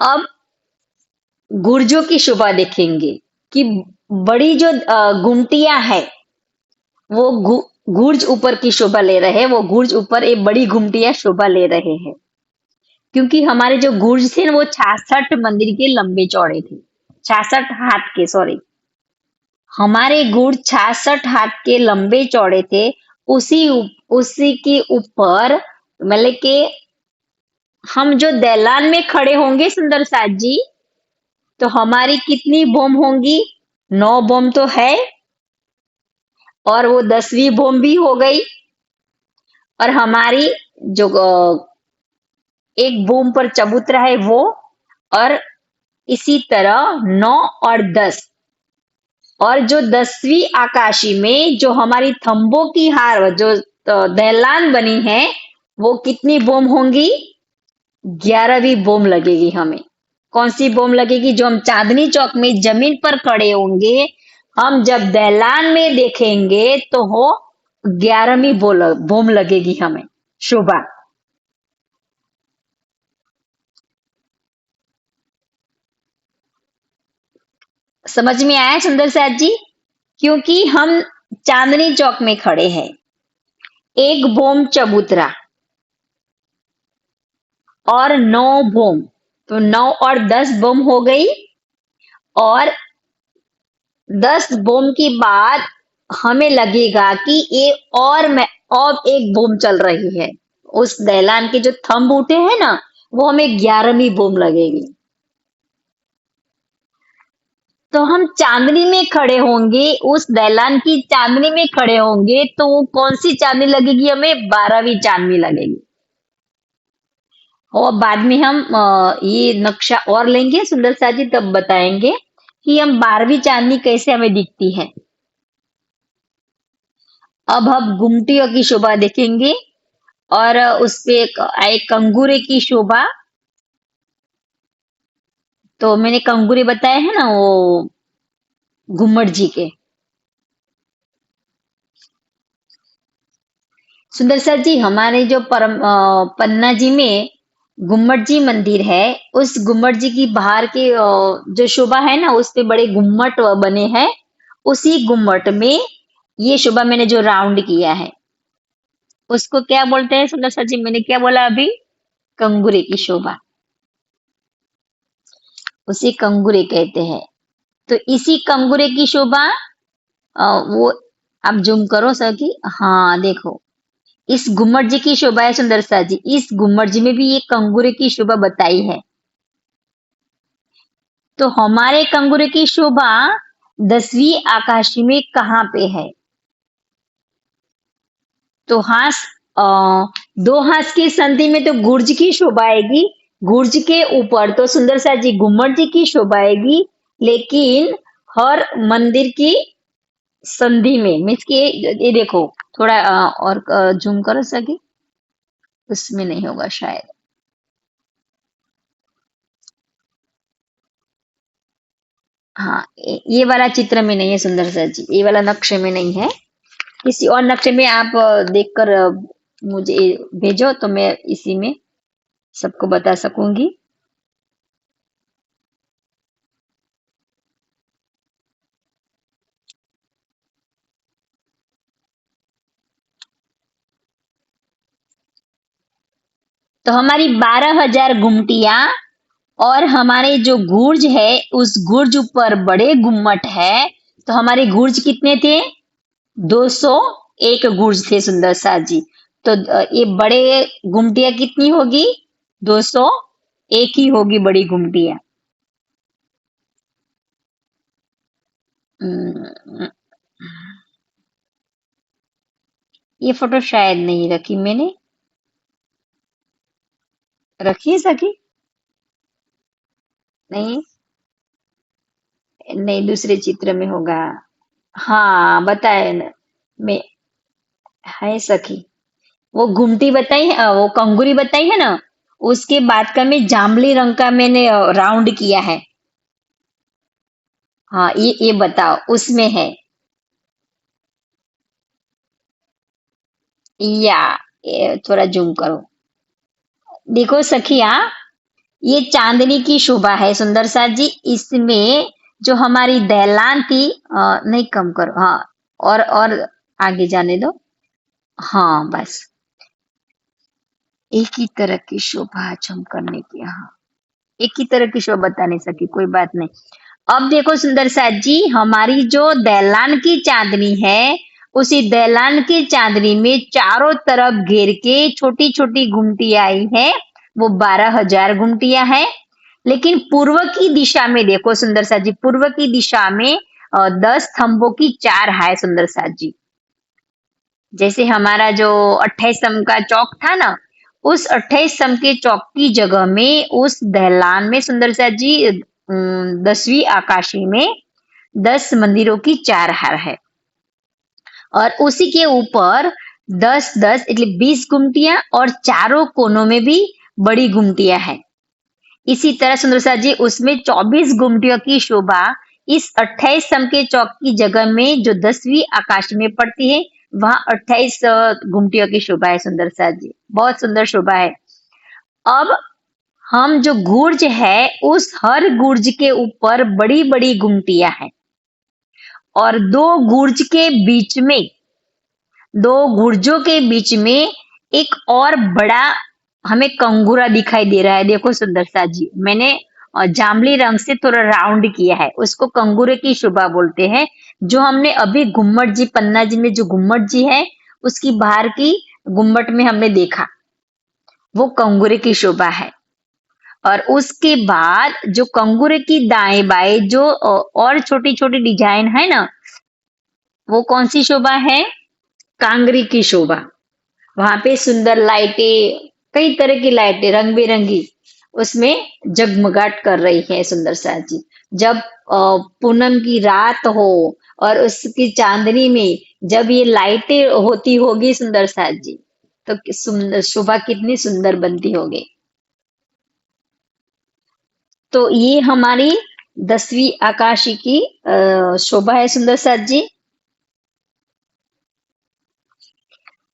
अब गुर्जों की शोभा देखेंगे कि बड़ी जो घुमटियां है, वो गुर्ज ऊपर की शोभा ले रहे हैं, वो गुर्ज ऊपर एक बड़ी घुमटिया शोभा ले रहे हैं, क्योंकि हमारे जो गुर्ज थे ना वो 66 मंदिर के लंबे चौड़े थे, 66 हाथ के, सॉरी, हमारे गुर्ज 66 हाथ के लंबे चौड़े थे। उसी के ऊपर मतलब कि हम जो दैलान में खड़े होंगे सुंदर साथ जी, तो हमारी कितनी बम होंगी? 9 बम तो है, और वो 10वीं बम भी हो गई, और हमारी जो एक बूम पर चबूतरा है वो, और इसी तरह 9 और 10, और जो 10वीं आकाशी में जो हमारी थंबों की हार जो दहलान बनी है, वो कितनी बम होंगी? 11वीं बम लगेगी हमें। कौन सी बम लगेगी? जो हम चांदनी चौक में जमीन पर खड़े होंगे, हम जब दहलान में देखेंगे तो वो 11वीं बम लगेगी हमें शोभा। समझ में आया सुंदर साथ जी? क्योंकि हम चांदनी चौक में खड़े हैं, एक बम चबूतरा और 9 बम, तो 9 और 10 बम हो गई, और 10 बम के बाद हमें लगेगा कि ये और एक बम चल रही है। उस दहलान के जो थंब उठे हैं ना, वो हमें 11वीं बम लगेगी। तो हम चांदनी में खड़े होंगे, उस दहलान की चांदनी में खड़े होंगे, तो वो कौन सी चांदनी लगेगी हमें? 12वीं चांदनी लगेगी। और बाद में हम ये नक्शा और लेंगे सुंदर सा जी, तब बताएंगे कि हम 12वीं चांदनी कैसे हमें दिखती है। अब हम गुमटियों की शोभा देखेंगे, और उस पे एक कंगूरे की शोभा। तो मैंने कंगूरे बताए हैं ना, वो घुम्मट जी के। सुंदर सर जी, हमारे जो पन्ना जी में गुम्मट जी मंदिर है, उस गुम्मट जी की बाहर के जो शोभा है ना, उस पे बड़े गुम्मट बने हैं। उसी गुम्मट में ये शोभा मैंने जो राउंड किया है, उसको क्या बोलते हैं सुंदर सर जी? मैंने क्या बोला अभी? कंगूरे की शोभा, उसे कंगूरे कहते हैं। तो इसी कंगूरे की शोभा वो आप जूम करो सर की, हाँ देखो, इस गुम्मट जी की शोभा है सुंदर सा जी, इस गुम्मट जी में भी ये कंगूरे की शोभा बताई है। तो हमारे कंगूरे की शोभा 10वीं आकाशी में कहाँ पे है? तो हास अ, दो हास की संधि में तो गुर्ज की शोभा आएगी, गुर्ज के ऊपर तो सुंदर सा जी गुम्मट जी की शोभा आएगी, लेकिन हर मंदिर की संधि में मीन्स कि ये देखो, थोड़ा और जूम करो सकी, उसमें नहीं होगा शायद। हाँ, ये वाला चित्र में नहीं है सुंदर सर जी, ये वाला नक्शे में नहीं है। किसी और नक्शे में आप देखकर मुझे भेजो, तो मैं इसी में सबको बता सकूंगी। तो हमारी 12,000 गुमटियां, और हमारे जो गुर्ज है, उस गुर्ज ऊपर बड़े गुम्मट है। तो हमारे गुर्ज कितने थे? 201 गुर्ज थे सुंदर सा जी। तो ये बड़े गुमटियां कितनी होगी? 201 ही होगी बड़ी गुमटियां। हम्म, ये फोटो शायद नहीं रखी मैंने, रखी है सकी? नहीं, नहीं, दूसरे चित्र में होगा। हाँ, बताए न, मैं, है सखी, वो घुमटी बताई है, वो कंगूरी बताई है ना, उसके बाद का मैं जांबली रंग का मैंने राउंड किया है। हाँ, ये बताओ उसमें है या? ये थोड़ा जूम करो, देखो सखिया, ये चांदनी की शोभा है सुंदर सा जी। इसमें जो हमारी दहलान थी, नहीं कम करो, हाँ, और आगे जाने दो। हाँ बस एक ही तरह की शोभा आज हम करने की, हाँ एक ही तरह की शोभा बता नहीं सकी, कोई बात नहीं। अब देखो सुंदर साथ जी, हमारी जो दैलान की चांदनी है, उसी दैलान की चांदनी में चारों तरफ घेर के छोटी छोटी गुमटियां आई है। वो 12,000 गुमटियां है। लेकिन पूर्व की दिशा में देखो सुंदर साथ जी, पूर्व की दिशा में 10 स्तंभों की चार है सुंदर साथ जी। जैसे हमारा जो 28 स्तंभ का चौक था ना, उस 28 स्तंभ के चौक की जगह में उस दहलान में सुंदर सा जी 10वीं आकाशी में 10 मंदिरों की चार हार है। और उसी के ऊपर 10-10 એટલે 20 गुमटियां और चारों कोनों में भी बड़ी गुमटियां है। इसी तरह सुंदर सा जी उसमें 24 गुमटियों की शोभा इस 28 सम के चौक की जगह में जो 10वीं आकाश में पड़ती है, वहां 28 गुमटियों की शोभा है सुंदर सा जी। बहुत सुंदर शोभा है। अब हम जो गुर्ज है, उस हर गुर्ज के ऊपर बड़ी बड़ी गुमटियां हैं। और दो गुर्जों के बीच में एक और बड़ा हमें कंगूरा दिखाई दे रहा है। देखो सुंदर सा जी, मैंने जामली रंग से थोड़ा राउंड किया है, उसको कंगूरे की शोभा बोलते हैं। जो हमने अभी गुम्मट जी, पन्ना जी में जो गुम्मट जी है, उसकी बाहर की गुम्मट में हमने देखा, वो कंगूरे की शोभा है। और उसके बाद जो कंगूरे की दाएं बाएं जो और छोटी छोटी डिजाइन है ना, वो कौन सी शोभा है? कांगरी की शोभा। वहां पे सुंदर लाइटें, कई तरह की लाइटें रंग बिरंगी उसमें जगमगाट कर रही है सुंदर सा जी। जब पूनम की रात हो और उसकी चांदनी में जब ये लाइटें होती होगी सुंदर सा जी, तो शोभा कितनी सुंदर बनती होगी। तो ये हमारी 10वीं आकाशी की शोभा है सुंदर सा जी।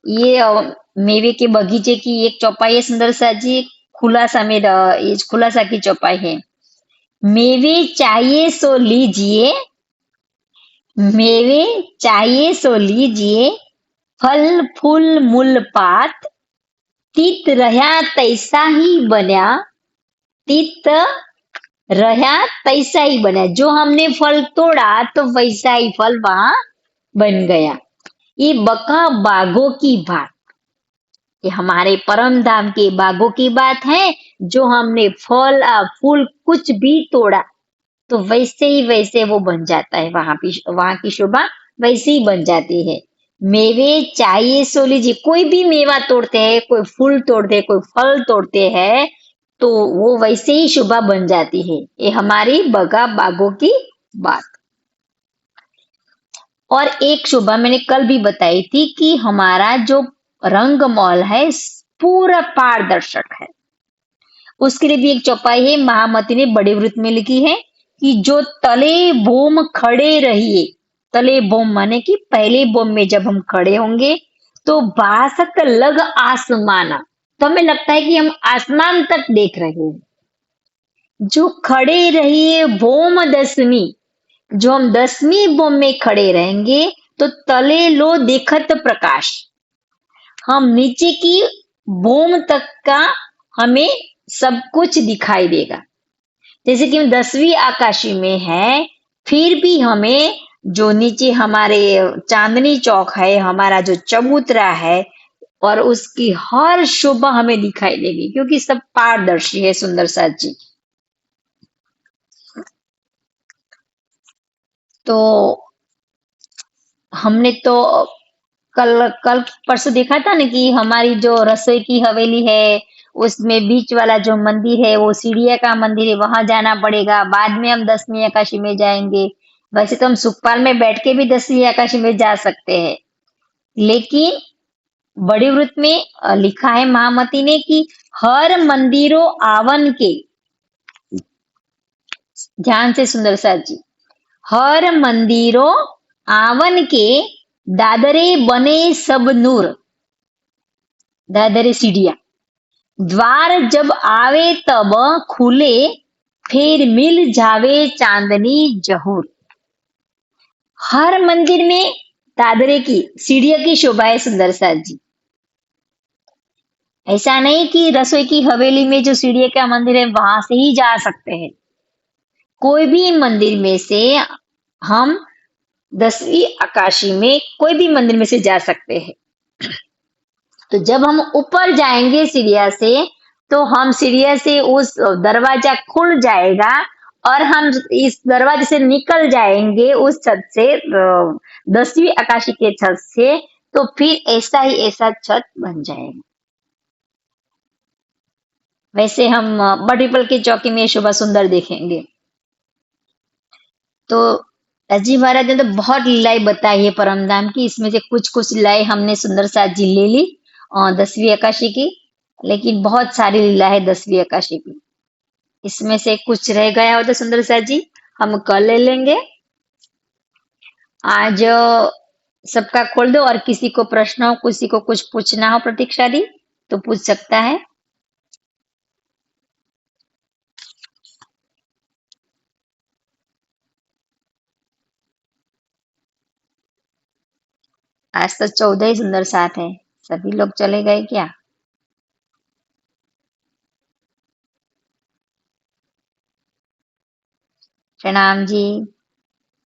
ये मेवे के बगीचे की एक चौपाई है सुंदर सा जी। खुला सा में ये खुला सा की चौपाई है। मेवे चाहिए सो लीजिए, मेवे चाहिए सो लीजिए, फल फूल मूल पात, तीत रहा तैसा ही बना, तीत रहा तैसा ही बना। जो हमने फल तोड़ा तो वैसा ही फल वहां बन गया। ये बका बागों की बात, ये हमारे परम धाम के बागों की बात है। जो हमने फल फूल कुछ भी तोड़ा तो वैसे ही वैसे वो बन जाता है। वहां की शोभा वैसे ही बन जाती है। मेवे चाहिए सो लीजिए, कोई भी मेवा तोड़ते हैं, कोई फूल तोड़ते हैं, कोई फल तोड़ते हैं, तो वो वैसे ही शोभा बन जाती है। ये हमारी बगा बागों की बात। और एक शोभा मैंने कल भी बताई थी कि हमारा जो रंग मॉल है पूरा पारदर्शक है। उसके लिए भी एक चौपाई है, महामती ने बड़े वृत्त में लिखी है कि जो तले बोम खड़े रहिए। तले बोम माने कि पहले बोम में जब हम खड़े होंगे तो बासत लग आसमाना, तो हमें लगता है कि हम आसमान तक देख रहे हैं। जो खड़े रहिए बोम 10वीं, जो हम 10वीं बोम में खड़े रहेंगे तो तले लो देखत प्रकाश, हम नीचे की बोम तक का हमें सब कुछ दिखाई देगा। जैसे कि हम 10वीं आकाशी में है, फिर भी हमें जो नीचे हमारे चांदनी चौक है, हमारा जो चबूतरा है, और उसकी हर शोभा हमें दिखाई देगी, क्योंकि सब पारदर्शी है सुंदर सा जी। तो हमने तो कल कल परसों देखा था ना कि हमारी जो रसोई की हवेली है, उसमें बीच वाला जो मंदिर है वो सीढ़िया का मंदिर है, वहां जाना पड़ेगा। बाद में हम 10वीं आकाशी में जाएंगे। वैसे तो हम सुखपाल में बैठ के भी 10वीं आकाशी में जा सकते हैं, लेकिन बड़े वृत्त में लिखा है महामती ने कि हर मंदिरों आवन के, ध्यान से सुंदर सा जी, हर मंदिरों आवन के दादरे बने सब नूर, दादरे सीढ़िया, द्वार जब आवे तब खुले, फिर मिल जावे चांदनी जहूर। हर मंदिर में दादरे की सीढ़ियों की शोभा है सुंदर साथ जी। ऐसा नहीं कि रसोई की हवेली में जो सीढ़ी का मंदिर है वहां से ही जा सकते हैं। कोई भी मंदिर में से हम 10वीं आकाशी में कोई भी मंदिर में से जा सकते हैं। तो जब हम ऊपर जाएंगे सीढ़िया से, तो हम सीढ़िया से उस दरवाजा खुल जाएगा और हम इस दरवाजे से निकल जाएंगे उस छत से, 10वीं आकाशी के छत से। तो फिर ऐसा ही ऐसा छत बन जाएगा। वैसे हम बड़ीपल की चौकी में शोभा सुंदर देखेंगे। तो अजी महाराज ने तो बहुत लीलाएं बताई है परमधाम की। इसमें से कुछ कुछ लीलाएं हमने सुंदर साथ जी ले ली 10वीं आकाशी की। लेकिन बहुत सारी लीला है 10वीं आकाशी की। इसमें से कुछ रह गया हो तो सुंदर साथ जी हम कल ले लेंगे। आज सबका खोल दो, और किसी को प्रश्न हो, किसी को कुछ पूछना हो प्रतीक्षा दी तो पूछ सकता है। आज तो 14 ही सुंदर साथ है। सभी लोग चले गए क्या? प्रणाम जी।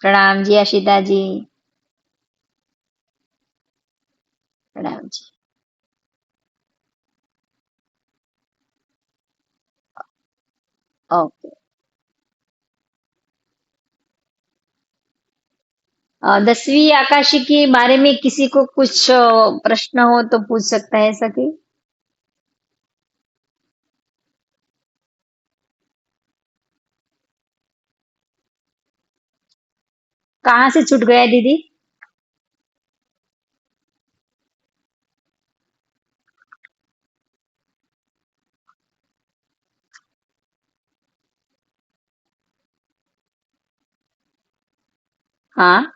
प्रणाम जी आशिता जी। प्रणाम जी। ओके। 10वीं आकाशी के बारे में किसी को कुछ प्रश्न हो तो पूछ सकता है सकी। कहाँ से छूट गया दीदी? हाँ।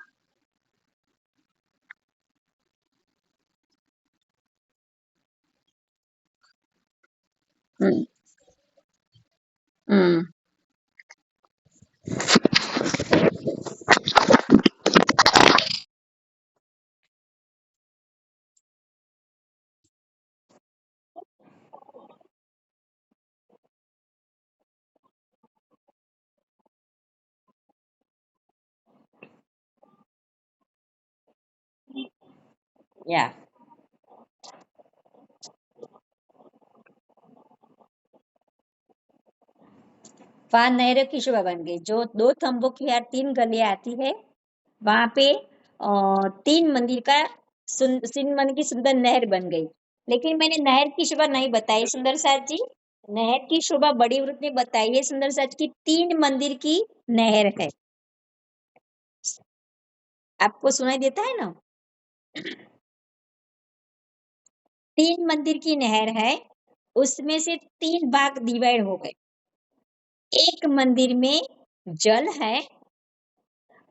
हम्म। हम्म। या वहां नहरों की शोभा बन गई। जो दो थंबों की यार तीन गलियां आती है, वहां पे तीन मंदिर का तीन मंदिर की सुंदर नहर बन गई। लेकिन मैंने नहर की शोभा नहीं बताई सुंदर साथ जी। नहर की शोभा बड़ी वृत्त ने बताई है सुंदर साथ की, तीन मंदिर की नहर है। आपको सुनाई देता है ना? तीन मंदिर की नहर है, उसमें से तीन भाग डिवाइड हो गए। एक मंदिर में जल है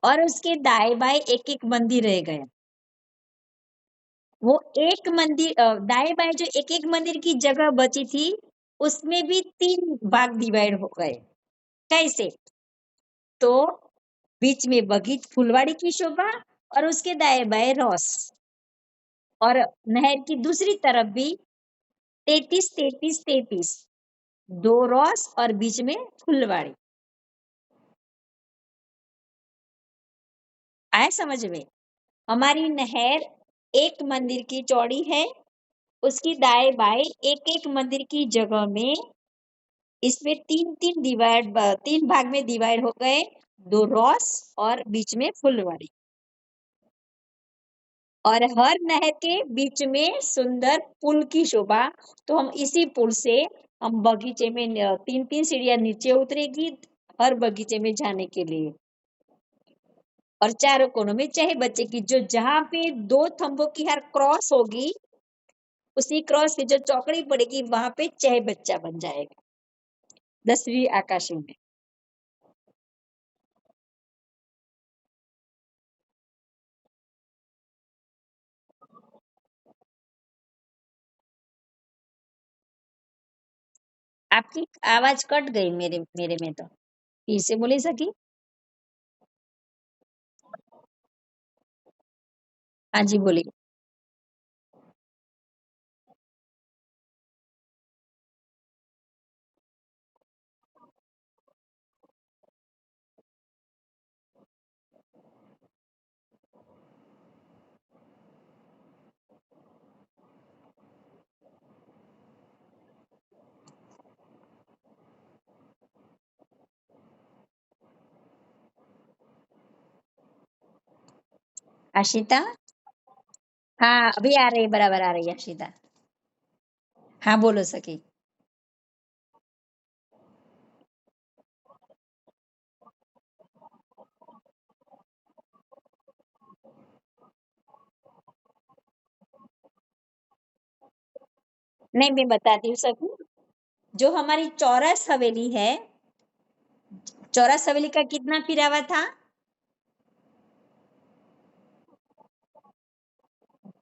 और उसके दाएं बाएं एक एक मंदिर रह गया। वो एक मंदिर दाएं बाएं जो एक एक मंदिर की जगह बची थी, उसमें भी तीन भाग डिवाइड हो गए। कैसे? तो बीच में बगीच फुलवाड़ी की शोभा और उसके दाएं बाएं रॉस, और नहर की दूसरी तरफ भी 33 33 33, दो रॉस और बीच में फुलवाड़ी। आए समझ में? हमारी नहर एक मंदिर की चौड़ी है, उसकी दाएं बाएं एक एक मंदिर की जगह में इसमें तीन भाग में डिवाइड हो गए, दो रॉस और बीच में फुलवाड़ी। और हर नहर के बीच में सुंदर पुल की शोभा। तो हम इसी पुल से हम बगीचे में तीन तीन सीढ़ियां नीचे उतरेगी हर बगीचे में जाने के लिए। और चारों कोनों में चाहे बच्चे की जो जहां पे दो थंबों की हर क्रॉस होगी, उसी क्रॉस की जो चौकड़ी पड़ेगी वहां पे चाहे बच्चा बन जाएगा 10वीं आकाशी में। आपकी आवाज कट गई मेरे मेरे में तो, फिर से बोली सकी। हाँ जी, बोलिए। आशिता। हाँ, अभी आ रही है, बराबर आ रही है आशिता। हाँ, बोलो सखी। नहीं, मैं बताती हूँ सखी। जो हमारी चौरस हवेली है, चौरस हवेली का कितना फिरावा था?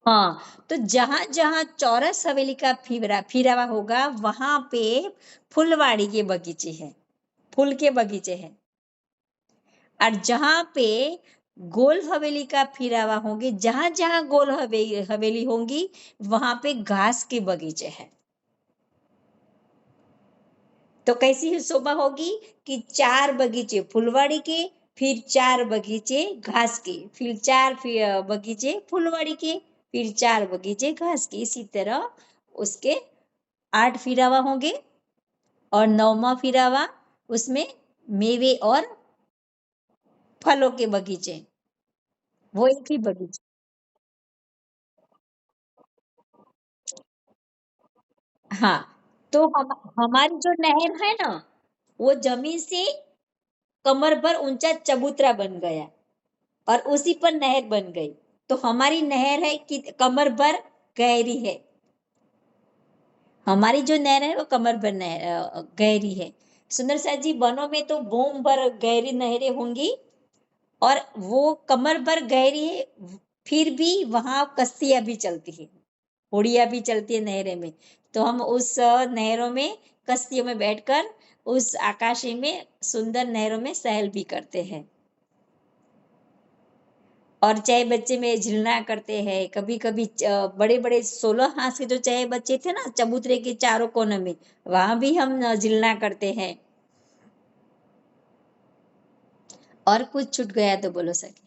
हाँ, तो जहां जहां चौरस हवेली का फिरावा होगा वहां पे फुलवाड़ी के बगीचे हैं, फूल के बगीचे हैं। और जहां पे गोल हवेली का फिरावा होंगे, जहां जहां गोल हवेली होंगी वहां पे घास के बगीचे हैं। तो कैसी शोभा होगी कि चार बगीचे फुलवाड़ी के, फिर चार बगीचे घास के, फिर बगीचे फुलवाड़ी के, फिर चार बगीचे घास के। इसी तरह उसके 8 फिरावा होंगे, और 9वां फिरावा उसमें मेवे और फलों के बगीचे, वो एक ही बगीचे। हाँ, तो हमारी जो नहर है ना, वो जमीन से कमर भर ऊंचा चबूतरा बन गया, और उसी पर नहर बन गई। तो हमारी नहर है कि कमर भर गहरी है। हमारी जो नहर है वो कमर भर गहरी है। सुंदर सा जी, वनों में तो बूम भर गहरी नहरें होंगी, और वो कमर भर गहरी है, फिर भी वहां कश्तियां भी चलती है, होड़ियां भी चलती है नहरें में। तो हम उस नहरों में, कश्तियों में बैठकर उस आकाशी में सुंदर नहरों में सैल भी करते हैं। और चाहे बच्चे में झिलना करते हैं, कभी कभी बड़े बड़े 16 हाथ के जो चाहे बच्चे थे ना चबूतरे के चारों कोनों में, वहां भी हम झिलना करते हैं। और कुछ छूट गया तो बोलो सके।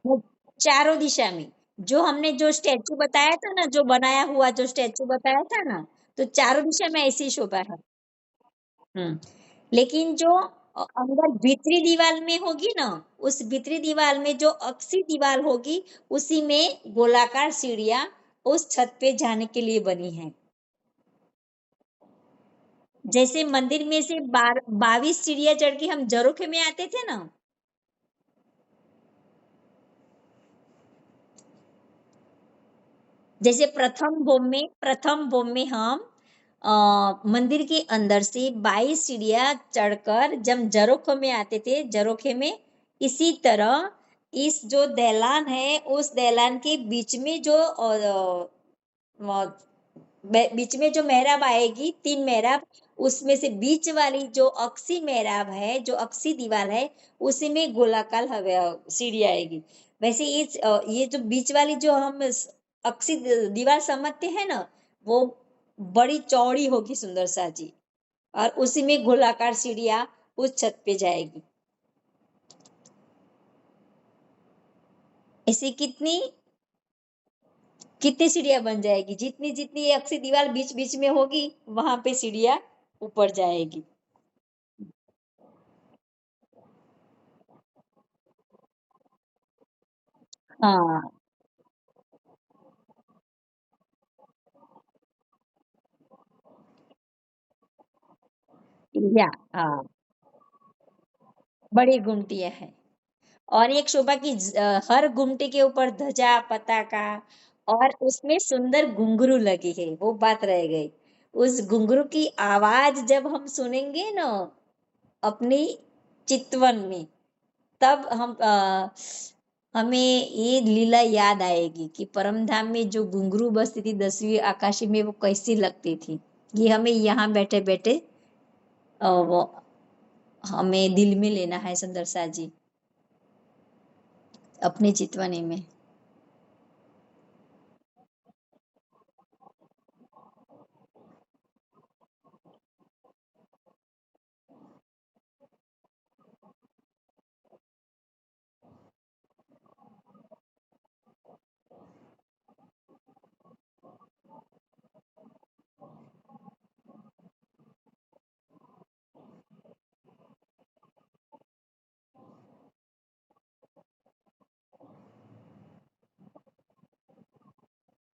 वो चारों दिशा में, जो हमने जो स्टेचू बताया था ना, जो बनाया हुआ जो स्टेचू बताया था ना, तो चारों दिशा में ऐसी शोभा है। हम्म। लेकिन जो अंदर भीतरी दीवार में होगी ना, उस भीतरी दीवार में जो अक्सी दीवार होगी, उसी में गोलाकार सीढ़ियां उस छत पे जाने के लिए बनी है। जैसे मंदिर में से 22 सीढ़ियां चढ़ के हम झरोखे में आते थे ना, जैसे प्रथम भोग में हम मंदिर के अंदर से 22 सीढ़ियां चढ़कर जब झरोखे में आते थे, झरोखे में, इसी तरह इस जो दैलान है, उस दैलान के बीच में जो बीच में जो मेहराब आएगी, 3 मेहराब, उसमें से बीच वाली जो अक्सी मेहराब है, जो अक्सी दीवार है, उसी में गोलाकार हवे सीढ़ी आएगी। वैसे ये जो बीच वाली जो हम अक्सी दीवार समझते हैं ना, वो बड़ी चौड़ी होगी सुंदर सा जी, और उसी में गोलाकार सीढ़ियां उस छत पे जाएगी। ऐसे कितनी कितनी सीढ़ियां बन जाएगी, जितनी जितनी ये अक्सी दीवार बीच बीच में होगी, वहां पे सीढ़ियां ऊपर जाएगी। हाँ, या हाँ, बड़ी गुमटियां हैं। और एक शोभा की हर गुमटी के ऊपर ध्वजा पताका, और उसमें सुंदर घुंघरू लगी है, वो बात रह गई। उस घुंघरू की आवाज जब हम सुनेंगे ना अपनी चितवन में, तब हमें ये लीला याद आएगी कि परमधाम में जो घुंघरू बजती थी 10वीं आकाशी में, वो कैसी लगती थी। ये हमें यहाँ बैठे बैठे वो हमें दिल में लेना है सुंदर सा जी, अपने चितवने में।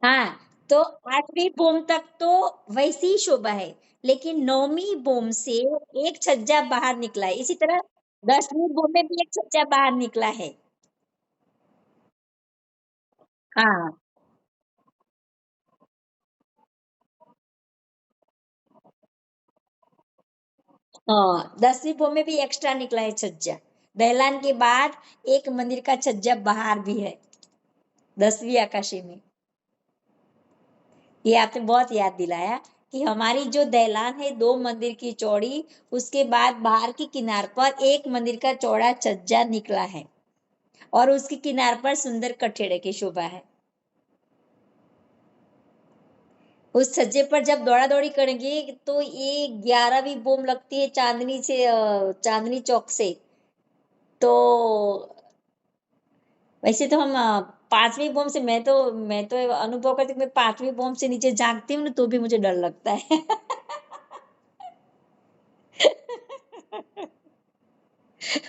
हाँ, तो 8वीं बोम तक तो वैसी ही शोभा है, लेकिन 9वीं बोम से एक छज्जा बाहर निकला है। इसी तरह 10वीं बोम में भी एक छज्जा बाहर निकला है। हाँ, हाँ, 10वीं बोम में भी एक्स्ट्रा निकला है छज्जा। दहलान के बाद एक मंदिर का छज्जा बाहर भी है 10वीं आकाशी में। ये आपने बहुत याद दिलाया कि हमारी जो दहलान है 2 मंदिर की चौड़ी, उसके बाद बाहर की किनार पर एक मंदिर का चौड़ा छज्जा निकला है, और उसकी किनार पर सुंदर कठेड़े की शोभा है। उस छज्जे पर जब दौड़ा दौड़ी करेंगे तो ये 11वीं बोम लगती है चांदनी से, चांदनी चौक से। तो वैसे तो हम 5वीं बोम से, मैं तो अनुभव करती हूँ, मैं 5वीं बोम से नीचे झांकती हूँ ना तो भी मुझे डर लगता है।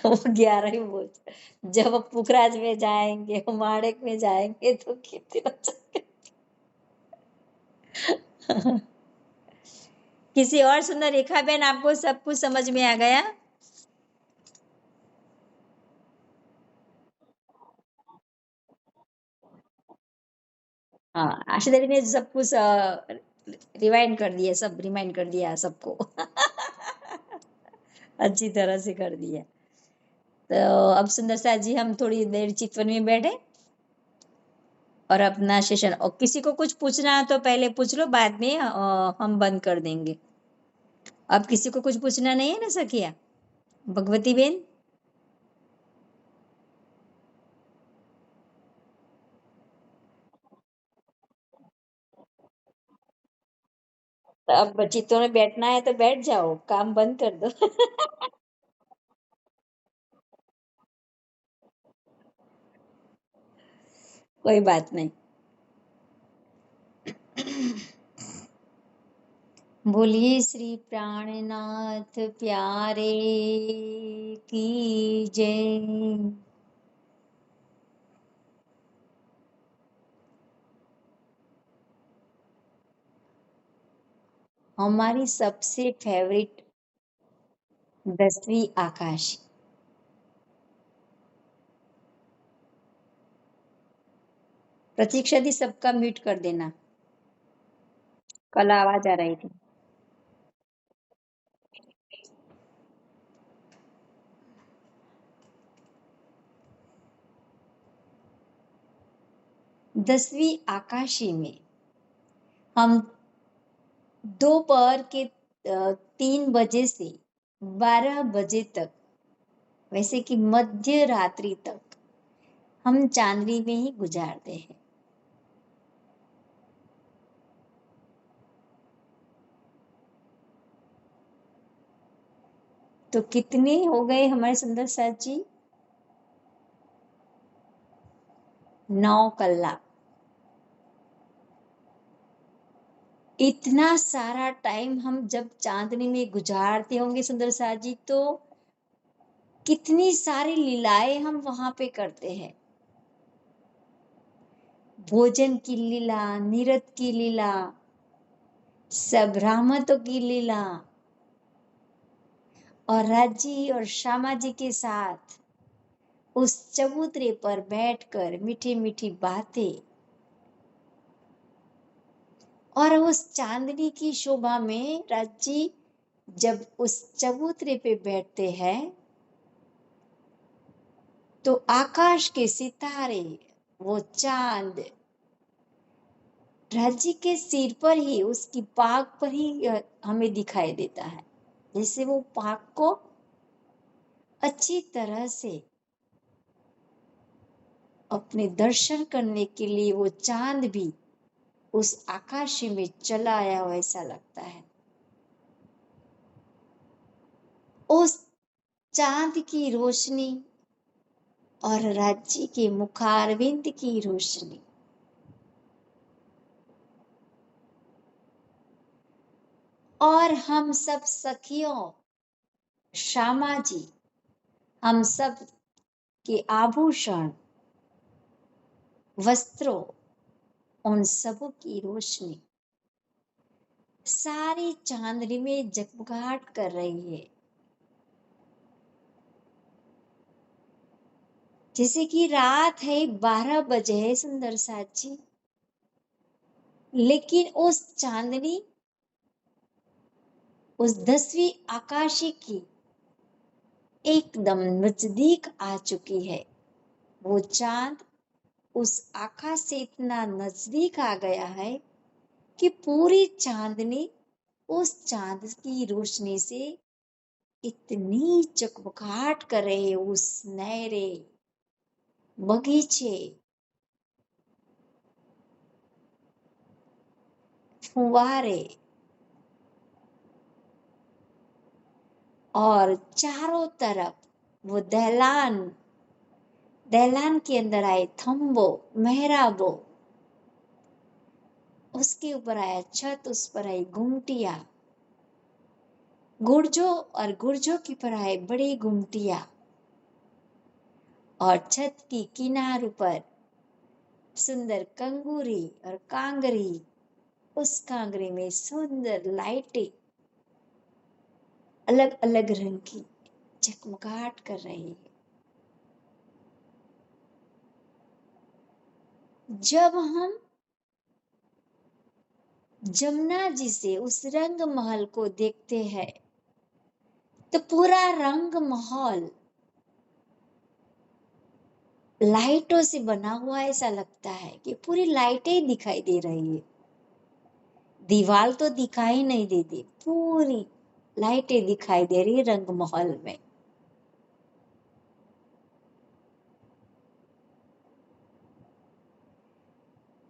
वो 11वीं बोम जब हम पुखराज में जाएंगे, माणिक में जाएंगे तो कितनी अच्छा। किसी और सुंदर रेखा बहन, आपको सब कुछ समझ में आ गया? हाँ, आशा देवी ने सब कुछ रिवाइंड कर दिया, सब रिमाइंड कर दिया सबको। अच्छी तरह से कर दिया। तो अब सुंदर सा जी हम थोड़ी देर चितवन में बैठे और अपना सेशन, और किसी को कुछ पूछना है तो पहले पूछ लो, बाद में हम बंद कर देंगे। अब किसी को कुछ पूछना नहीं है ना सखिया? भगवती बेन, तो अब चित्तों में बैठना है तो बैठ जाओ, काम बंद कर दो। कोई बात नहीं। बोलिए श्री प्राणनाथ प्यारे की जय। हमारी सबसे फेवरेट 10वीं आकाश। प्रतीक्षा दी, सबका म्यूट कर देना, कल आवाज आ रही थी। 10वीं आकाशी में हम दोपहर के 3 बजे से 12 बजे तक, वैसे कि मध्य रात्रि तक, हम चांदनी में ही गुजारते हैं। तो कितने हो गए हमारे सुंदर साथ जी? 9 कलाक। इतना सारा टाइम हम जब चांदनी में गुजारते होंगे सुंदर साथ जी, तो कितनी सारी लीलाएं हम वहां पे करते हैं। भोजन की लीला, निरत की लीला, सब रहमतों की लीला, और राजी और श्यामा जी के साथ उस चबूतरे पर बैठकर मीठी मीठी बातें, और उस चांदनी की शोभा में राजी जब उस चबूतरे पे बैठते हैं तो आकाश के सितारे, वो चांद राज्य के सिर पर ही, उसकी पाग पर ही हमें दिखाई देता है। जैसे वो पाग को अच्छी तरह से अपने दर्शन करने के लिए वो चांद भी उस आकाश में चला आया वैसा लगता है। उस चांद की रोशनी और राज्य के मुखारविंद की रोशनी और हम सब सखियों, श्यामा जी, हम सब के आभूषण, वस्त्रों, उन सबों की रोशनी सारी चांदनी में जगमगाहट कर रही है। जैसे कि रात है, 12 बजे है सुंदर साथ जी, लेकिन उस चांदनी, उस 10वीं आकाशी की एकदम नजदीक आ चुकी है। वो चांद उस आकाश से इतना नजदीक आ गया है कि पूरी चांदनी उस चांद की रोशनी से इतनी चकमकाहट कर रहे हैं। उस सुनहरे बगीचे, फुवारे और चारों तरफ वो दहलान, दहलान के अंदर आए थम्बो, मेहराबो, उसके ऊपर आया छत, उस पर आई गुमटिया, गुर्जों और गुर्जों के पर आए बड़ी गुमटिया, और छत की किनारों पर सुंदर कंगूरी और कांगरी, उस कांगरी में सुंदर लाइटें अलग अलग रंग की जगमगाहट कर रही है। जब हम जमुना जी से उस रंग महल को देखते हैं तो पूरा रंग महल लाइटों से बना हुआ ऐसा लगता है कि पूरी लाइटें दिखाई दे रही है। दीवार तो दिखाई नहीं देती, पूरी लाइटें दिखाई दे रही है रंग महल में।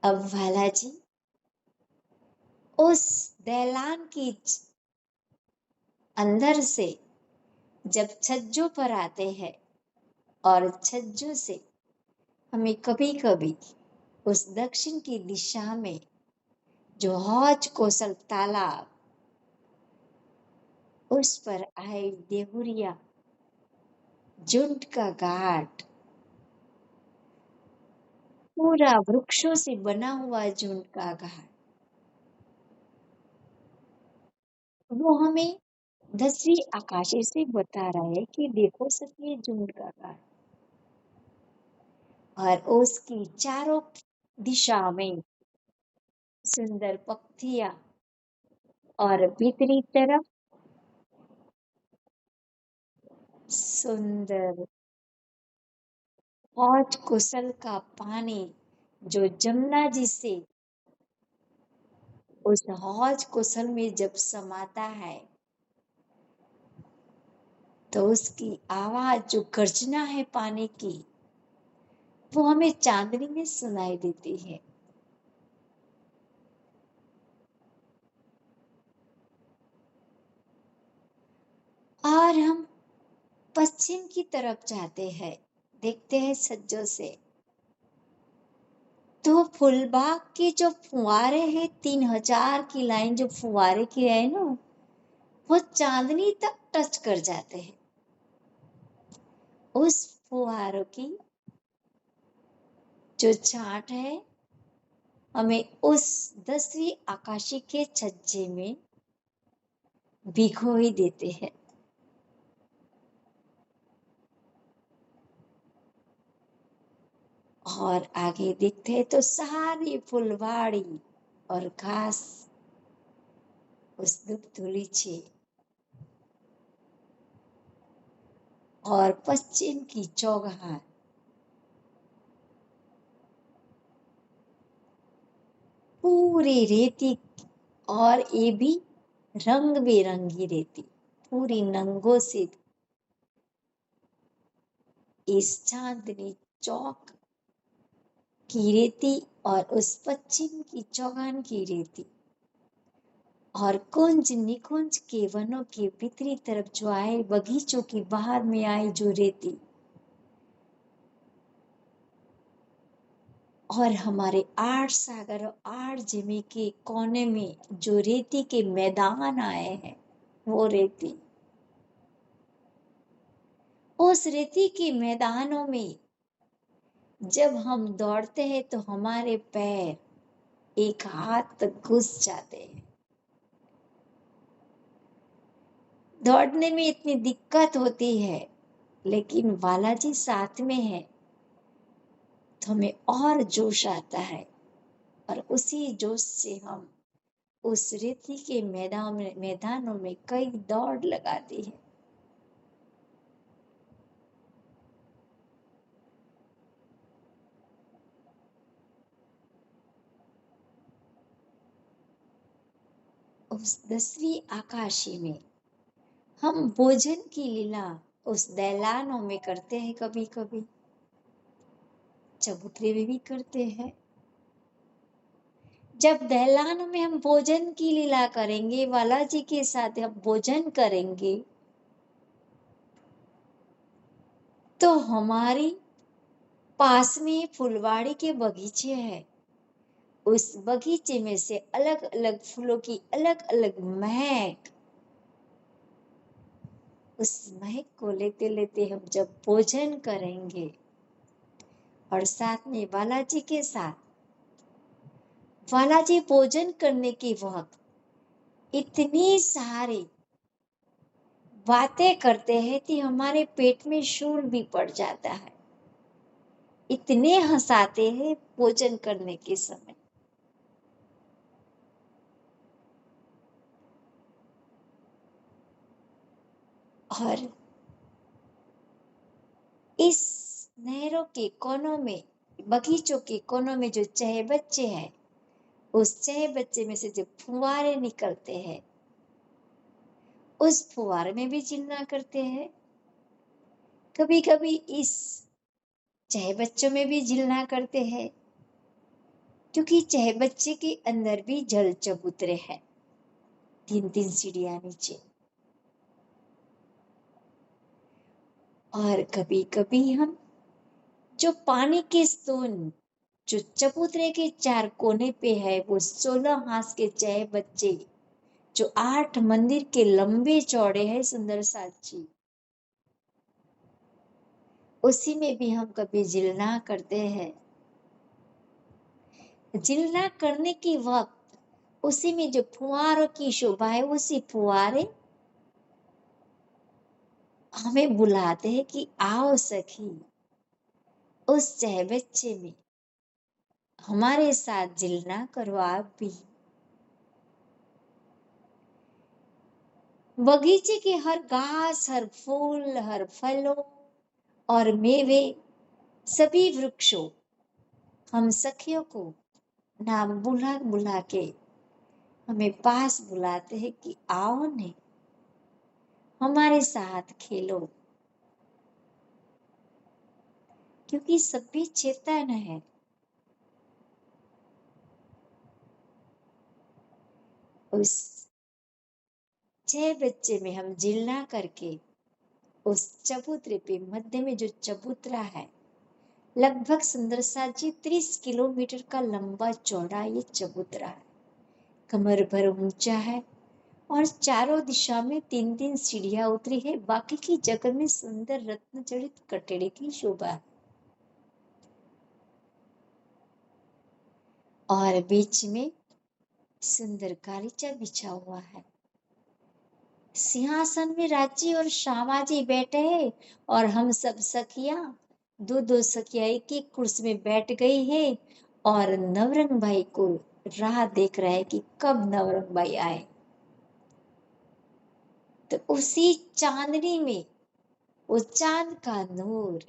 अब वाला जी उस दहलान की अंदर से जब छज्जों पर आते हैं और छज्जों से हमें कभी कभी उस दक्षिण की दिशा में जो हौज कोसल तालाब, उस पर आए देहुरिया, झुंड का घाट, पूरा वृक्षों से बना हुआ झुंड का घाट, वो हमें 10वीं आकाशी से बता रहा है कि देखो सखिए झुंड का घाट, और उसकी चारों दिशा में सुंदर पक्षियां और भीतरी तरफ सुंदर हौज कुसल का पानी जो जमुना जी से उस हौज कुसल में जब समाता है तो उसकी आवाज, जो गर्जना है पानी की, वो हमें चांदनी में सुनाई देती है। और हम पश्चिम की तरफ जाते हैं, देखते हैं सज्जों से, तो फुलबाग के जो फुवारे हैं, 3000 की लाइन जो फुवारे की है ना, वो चांदनी तक टच कर जाते हैं। उस फुहारों की जो छाट है हमें उस 10वीं आकाशी के छज्जे में भिगो ही देते हैं। और आगे देखते हैं तो सारी फुलवाड़ी और घास उस दुख धूली छे और पश्चिम की चौगान पूरी रेती और ये भी रंग बिरंगी रेती पूरी नंगों से इस चांदनी चौक की रेती और उस पश्चिम की चौगान की रेती और कुंज निकुंज के वनों के भीतरी तरफ जो आए बगीचों की बाहर में आई जो रेती और हमारे 8 सागर और 8 जिमी के कोने में जो रेती के मैदान आए हैं वो रेती उस रेती के मैदानों में जब हम दौड़ते हैं तो हमारे पैर एक हाथ तक घुस जाते हैं। दौड़ने में इतनी दिक्कत होती है लेकिन बालाजी साथ में है तो हमें और जोश आता है और उसी जोश से हम उस रेती के मैदानों में कई दौड़ लगाते हैं। उस 10वीं आकाशी में हम भोजन की लीला उस दैलानों में करते हैं, कभी कभी चबूतरे में भी करते हैं। जब दैलानों में हम भोजन की लीला करेंगे, बालाजी के साथ हम भोजन करेंगे तो हमारी पास में फुलवाड़ी के बगीचे हैं। उस बगीचे में से अलग अलग फूलों की अलग अलग महक, उस महक को लेते लेते हम जब भोजन करेंगे और साथ में बालाजी के साथ बालाजी भोजन करने के वक्त इतनी सारी बातें करते हैं कि हमारे पेट में शूल भी पड़ जाता है। इतने हंसाते हैं भोजन करने के समय। और इस नहरों के कोनों में, बगीचों के कोनों में जो चहे बच्चे हैं, उस चहे बच्चे में से जो फुवारे निकलते हैं, उस फुवारे में भी जिलना करते हैं। कभी कभी इस चहे बच्चों में भी जिलना करते हैं क्योंकि चहे बच्चे के अंदर भी जल चबूतरे हैं, 3-3 सीढ़ियां नीचे। और कभी कभी हम जो पानी के स्तून जो चबूतरे के 4 कोने पे है, वो 16 हाथ के चहे बच्चे जो 8 मंदिर के लंबे चौड़े हैं, सुंदर साथ जी, उसी में भी हम कभी जिलना करते हैं। जिलना करने के वक्त उसी में जो फुहारों की शोभा है, उसी फुहारे हमें बुलाते हैं कि आओ सखी, उस चहे बच्चे में हमारे साथ जिलना करो आप भी। बगीचे के हर घास, हर फूल, हर फलों और मेवे, सभी वृक्षों हम सखियों को नाम बुला बुला के हमें पास बुलाते हैं कि आओ ने हमारे साथ खेलो, क्योंकि सभी चेतन है। उस 6 बच्चे में हम जिलना करके उस चबूतरे पे मध्य में जो चबूतरा है, लगभग सुंदर सा जी 30 किलोमीटर का लंबा चौड़ा ये चबूतरा है, कमर भर ऊंचा है और चारों दिशा में 3-3 सीढ़ियां उतरी है। बाकी की जगह में सुंदर रत्न जड़ित कटेड़े की शोभा है और बीच में सुंदर गालीचा बिछा हुआ है। सिंहासन में राजी और श्यामाजी बैठे हैं और हम सब सखियां, 2-2 सखियां एक एक कुर्सी में बैठ गई है और नवरंग भाई को राह देख रहा है कि कब नवरंग भाई आए। तो उसी चांदनी में वो चांद का नूर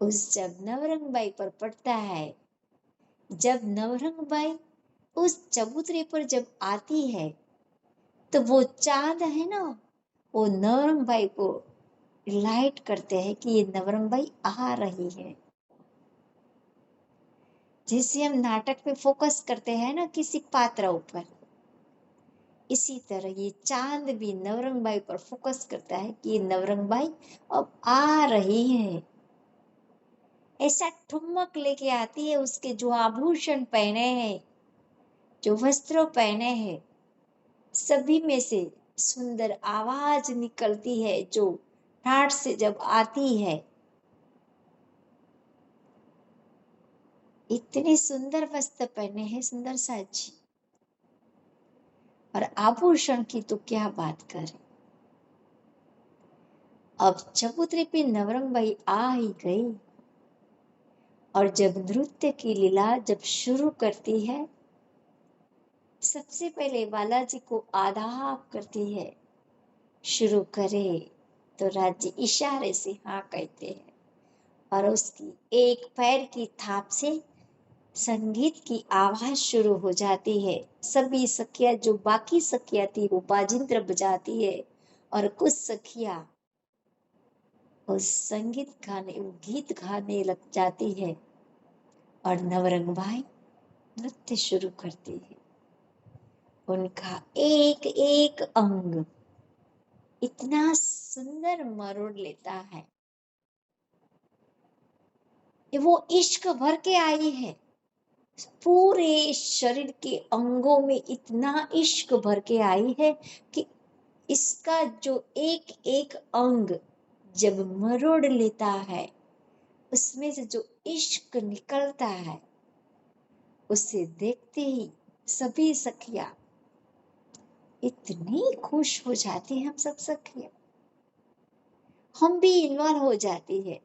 उस जब नवरंग बाई पर पड़ता है, जब नवरंग बाई उस चबूतरे पर जब आती है, तो वो चांद है ना, वो नवरंग बाई को लाइट करते हैं कि ये नवरंग बाई आ रही है। जैसे हम नाटक में फोकस करते हैं ना किसी पात्र ऊपर, इसी तरह ये चांद भी नवरंग बाई पर फोकस करता है कि ये नवरंग बाई अब आ रही है। ऐसा ठुमक लेके आती है, उसके जो आभूषण पहने हैं, जो वस्त्रों पहने हैं, सभी में से सुंदर आवाज निकलती है जो ठाठ से जब आती है। इतने सुंदर वस्त्र पहने हैं सुंदर साज जी, और आभूषण की तो क्या बात करें। अब चबूतरे पे नवरंग बाई आ ही गई, और जब नृत्य की लीला जब शुरू करती है, सबसे पहले बालाजी को आदाब करती है। शुरू करे तो राज्य इशारे से हाँ कहते हैं, और उसकी एक पैर की थाप से संगीत की आवाज शुरू हो जाती है। सभी सखिया, जो बाकी सखिया थी वो बाजिंत्र बजाती है, और कुछ सखिया उस संगीत गाने, वो गीत गाने लग जाती है, और नवरंग भाई नृत्य शुरू करती है। उनका एक एक अंग इतना सुंदर मरोड़ लेता है, ये वो इश्क भर के आई है। पूरे शरीर के अंगों में इतना इश्क भर के आई है कि इसका जो एक एक अंग जब मरोड़ लेता है, उसमें से जो इश्क निकलता है, उसे देखते ही सभी सखिया इतनी खुश हो जाती है। हम सब सखिया, हम भी इन्वॉल्व हो जाती है।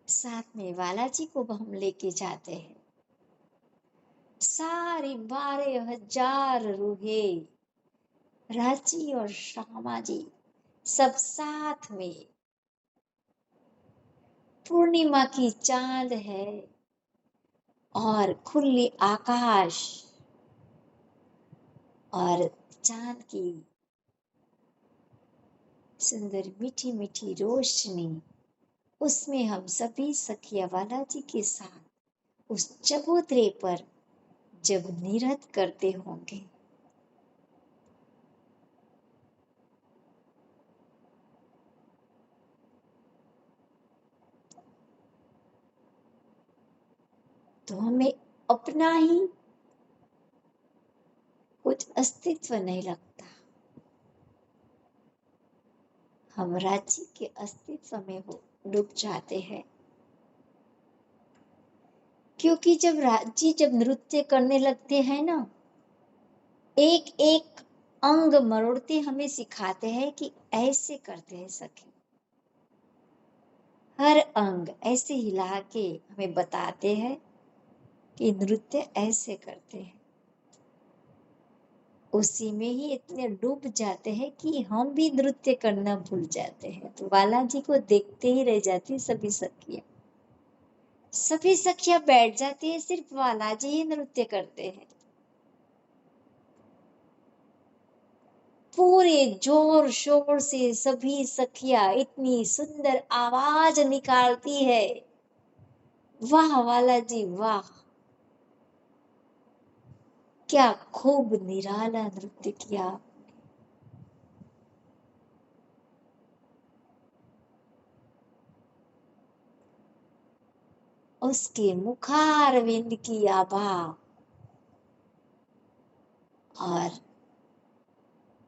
साथ में बालाजी को हम लेके जाते हैं। सारी 12,000 रूहे, रांची और श्यामा जी सब साथ में। पूर्णिमा की चांद है, और खुली आकाश, और चांद की सुंदर मीठी मीठी रोशनी, उसमें हम सभी सखिया बालाजी के साथ उस चबूतरे पर जब नृत्य करते होंगे। तो हमें अपना ही कुछ अस्तित्व नहीं लगता, हम रांची के अस्तित्व में हो डूब जाते हैं। क्योंकि जब रांची जब नृत्य करने लगते हैं ना, एक एक अंग मरोड़ते हमें सिखाते हैं कि ऐसे करते हैं सखी। हर अंग ऐसे हिला के हमें बताते हैं कि नृत्य ऐसे करते हैं। उसी में ही इतने डूब जाते हैं कि हम भी नृत्य करना भूल जाते हैं। तो बालाजी को देखते ही रह जाती सभी सखियां। सभी सखियां बैठ जाती है, सिर्फ बालाजी ही नृत्य करते हैं। पूरे जोर शोर से सभी सखियां इतनी सुंदर आवाज निकालती है। वाह बालाजी वाह, क्या खूब निराला नृत्य किया। उसके मुखारविंद की आभा और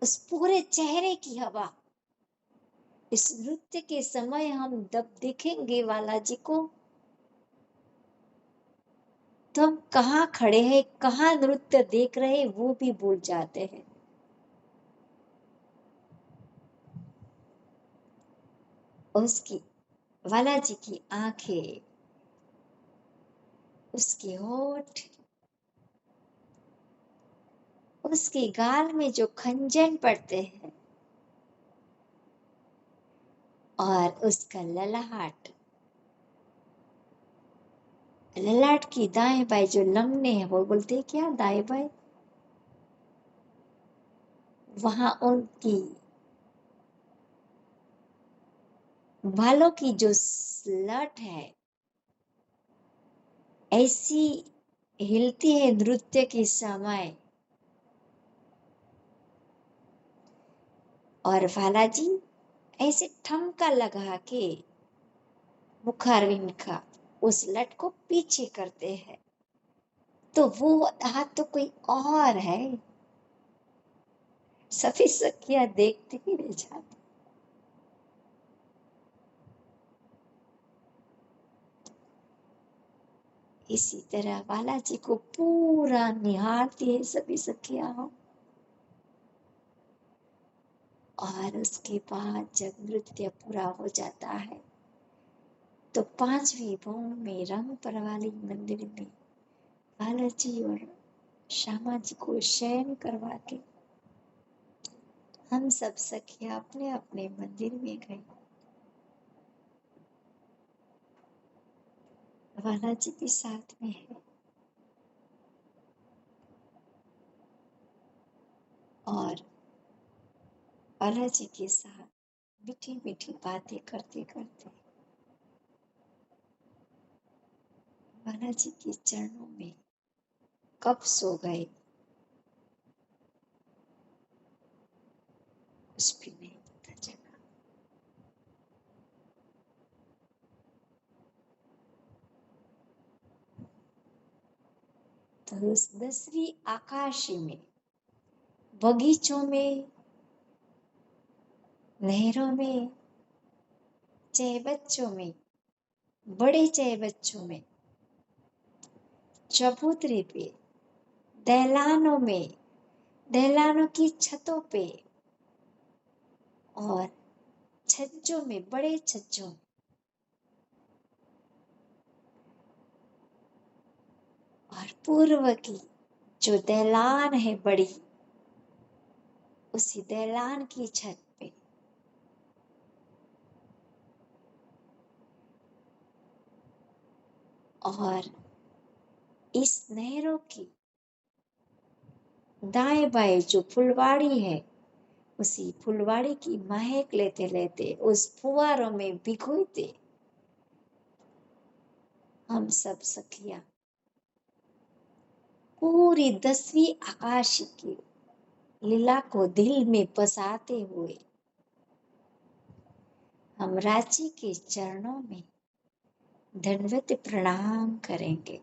उस पूरे चेहरे की हवा, इस नृत्य के समय हम जब देखेंगे बालाजी को, तो हम कहाँ खड़े हैं, कहाँ नृत्य देख रहे हैं, वो भी भूल जाते हैं। उसकी बालाजी की आंखें उसके होठ, उसके गाल में जो खंजन पड़ते हैं और उसका ललाट, ललाट की दाएं बाएं जो लमने हैं, वो बोलते हैं क्या दाएं बाएं, वहां उनकी बालों की जो लट है ऐसी हिलती है नृत्य के समय, और बालाजी ऐसे ठमका लगा के मुखारविंद का उस लट को पीछे करते हैं, तो वो हाथ तो कोई और है। सभी सखियां देखती ही रह जाती। इसी तरह बालाजी को पूरा निहारती है सभी सखियां, और उसके बाद जब नृत्य पूरा हो जाता है तो पांचवी भवन में रंग परवाली मंदिर में बालाजी और श्यामा जी को शयन करवा के हम सब सखियां अपने अपने मंदिर में गए। बालाजी भी साथ में है और बालाजी के साथ मीठी मीठी बातें करते करते बालाजी के चरणों में कब सो गए कुछ भी नहीं पता चला। तो उस 10वीं आकाशी में, बगीचों में, नहरों में, चाहे बच्चों में, बड़े चाहे बच्चों में, चबूतरे पे, दहलानों में, दहलानों की छतों पे और छज्जों में, बड़े छज्जों में, और पूर्व की जो दहलान है बड़ी, उसी दहलान की छत पे और इस नहरों की दाएं बाएं जो फुलवाड़ी है, उसी फुलवाड़ी की महक लेते लेते उस फुवारों में भिगोते हम सब सखियां पूरी 10वीं आकाश की लीला को दिल में बसाते हुए हम रांची के चरणों में दंडवत प्रणाम करेंगे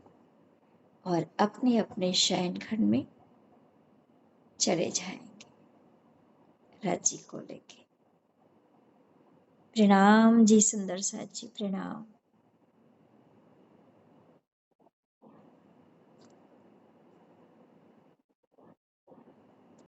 और अपने अपने शयन खंड में चले जाएंगे रांची को लेके। प्रणाम जी सुंदर साथ जी, प्रणाम।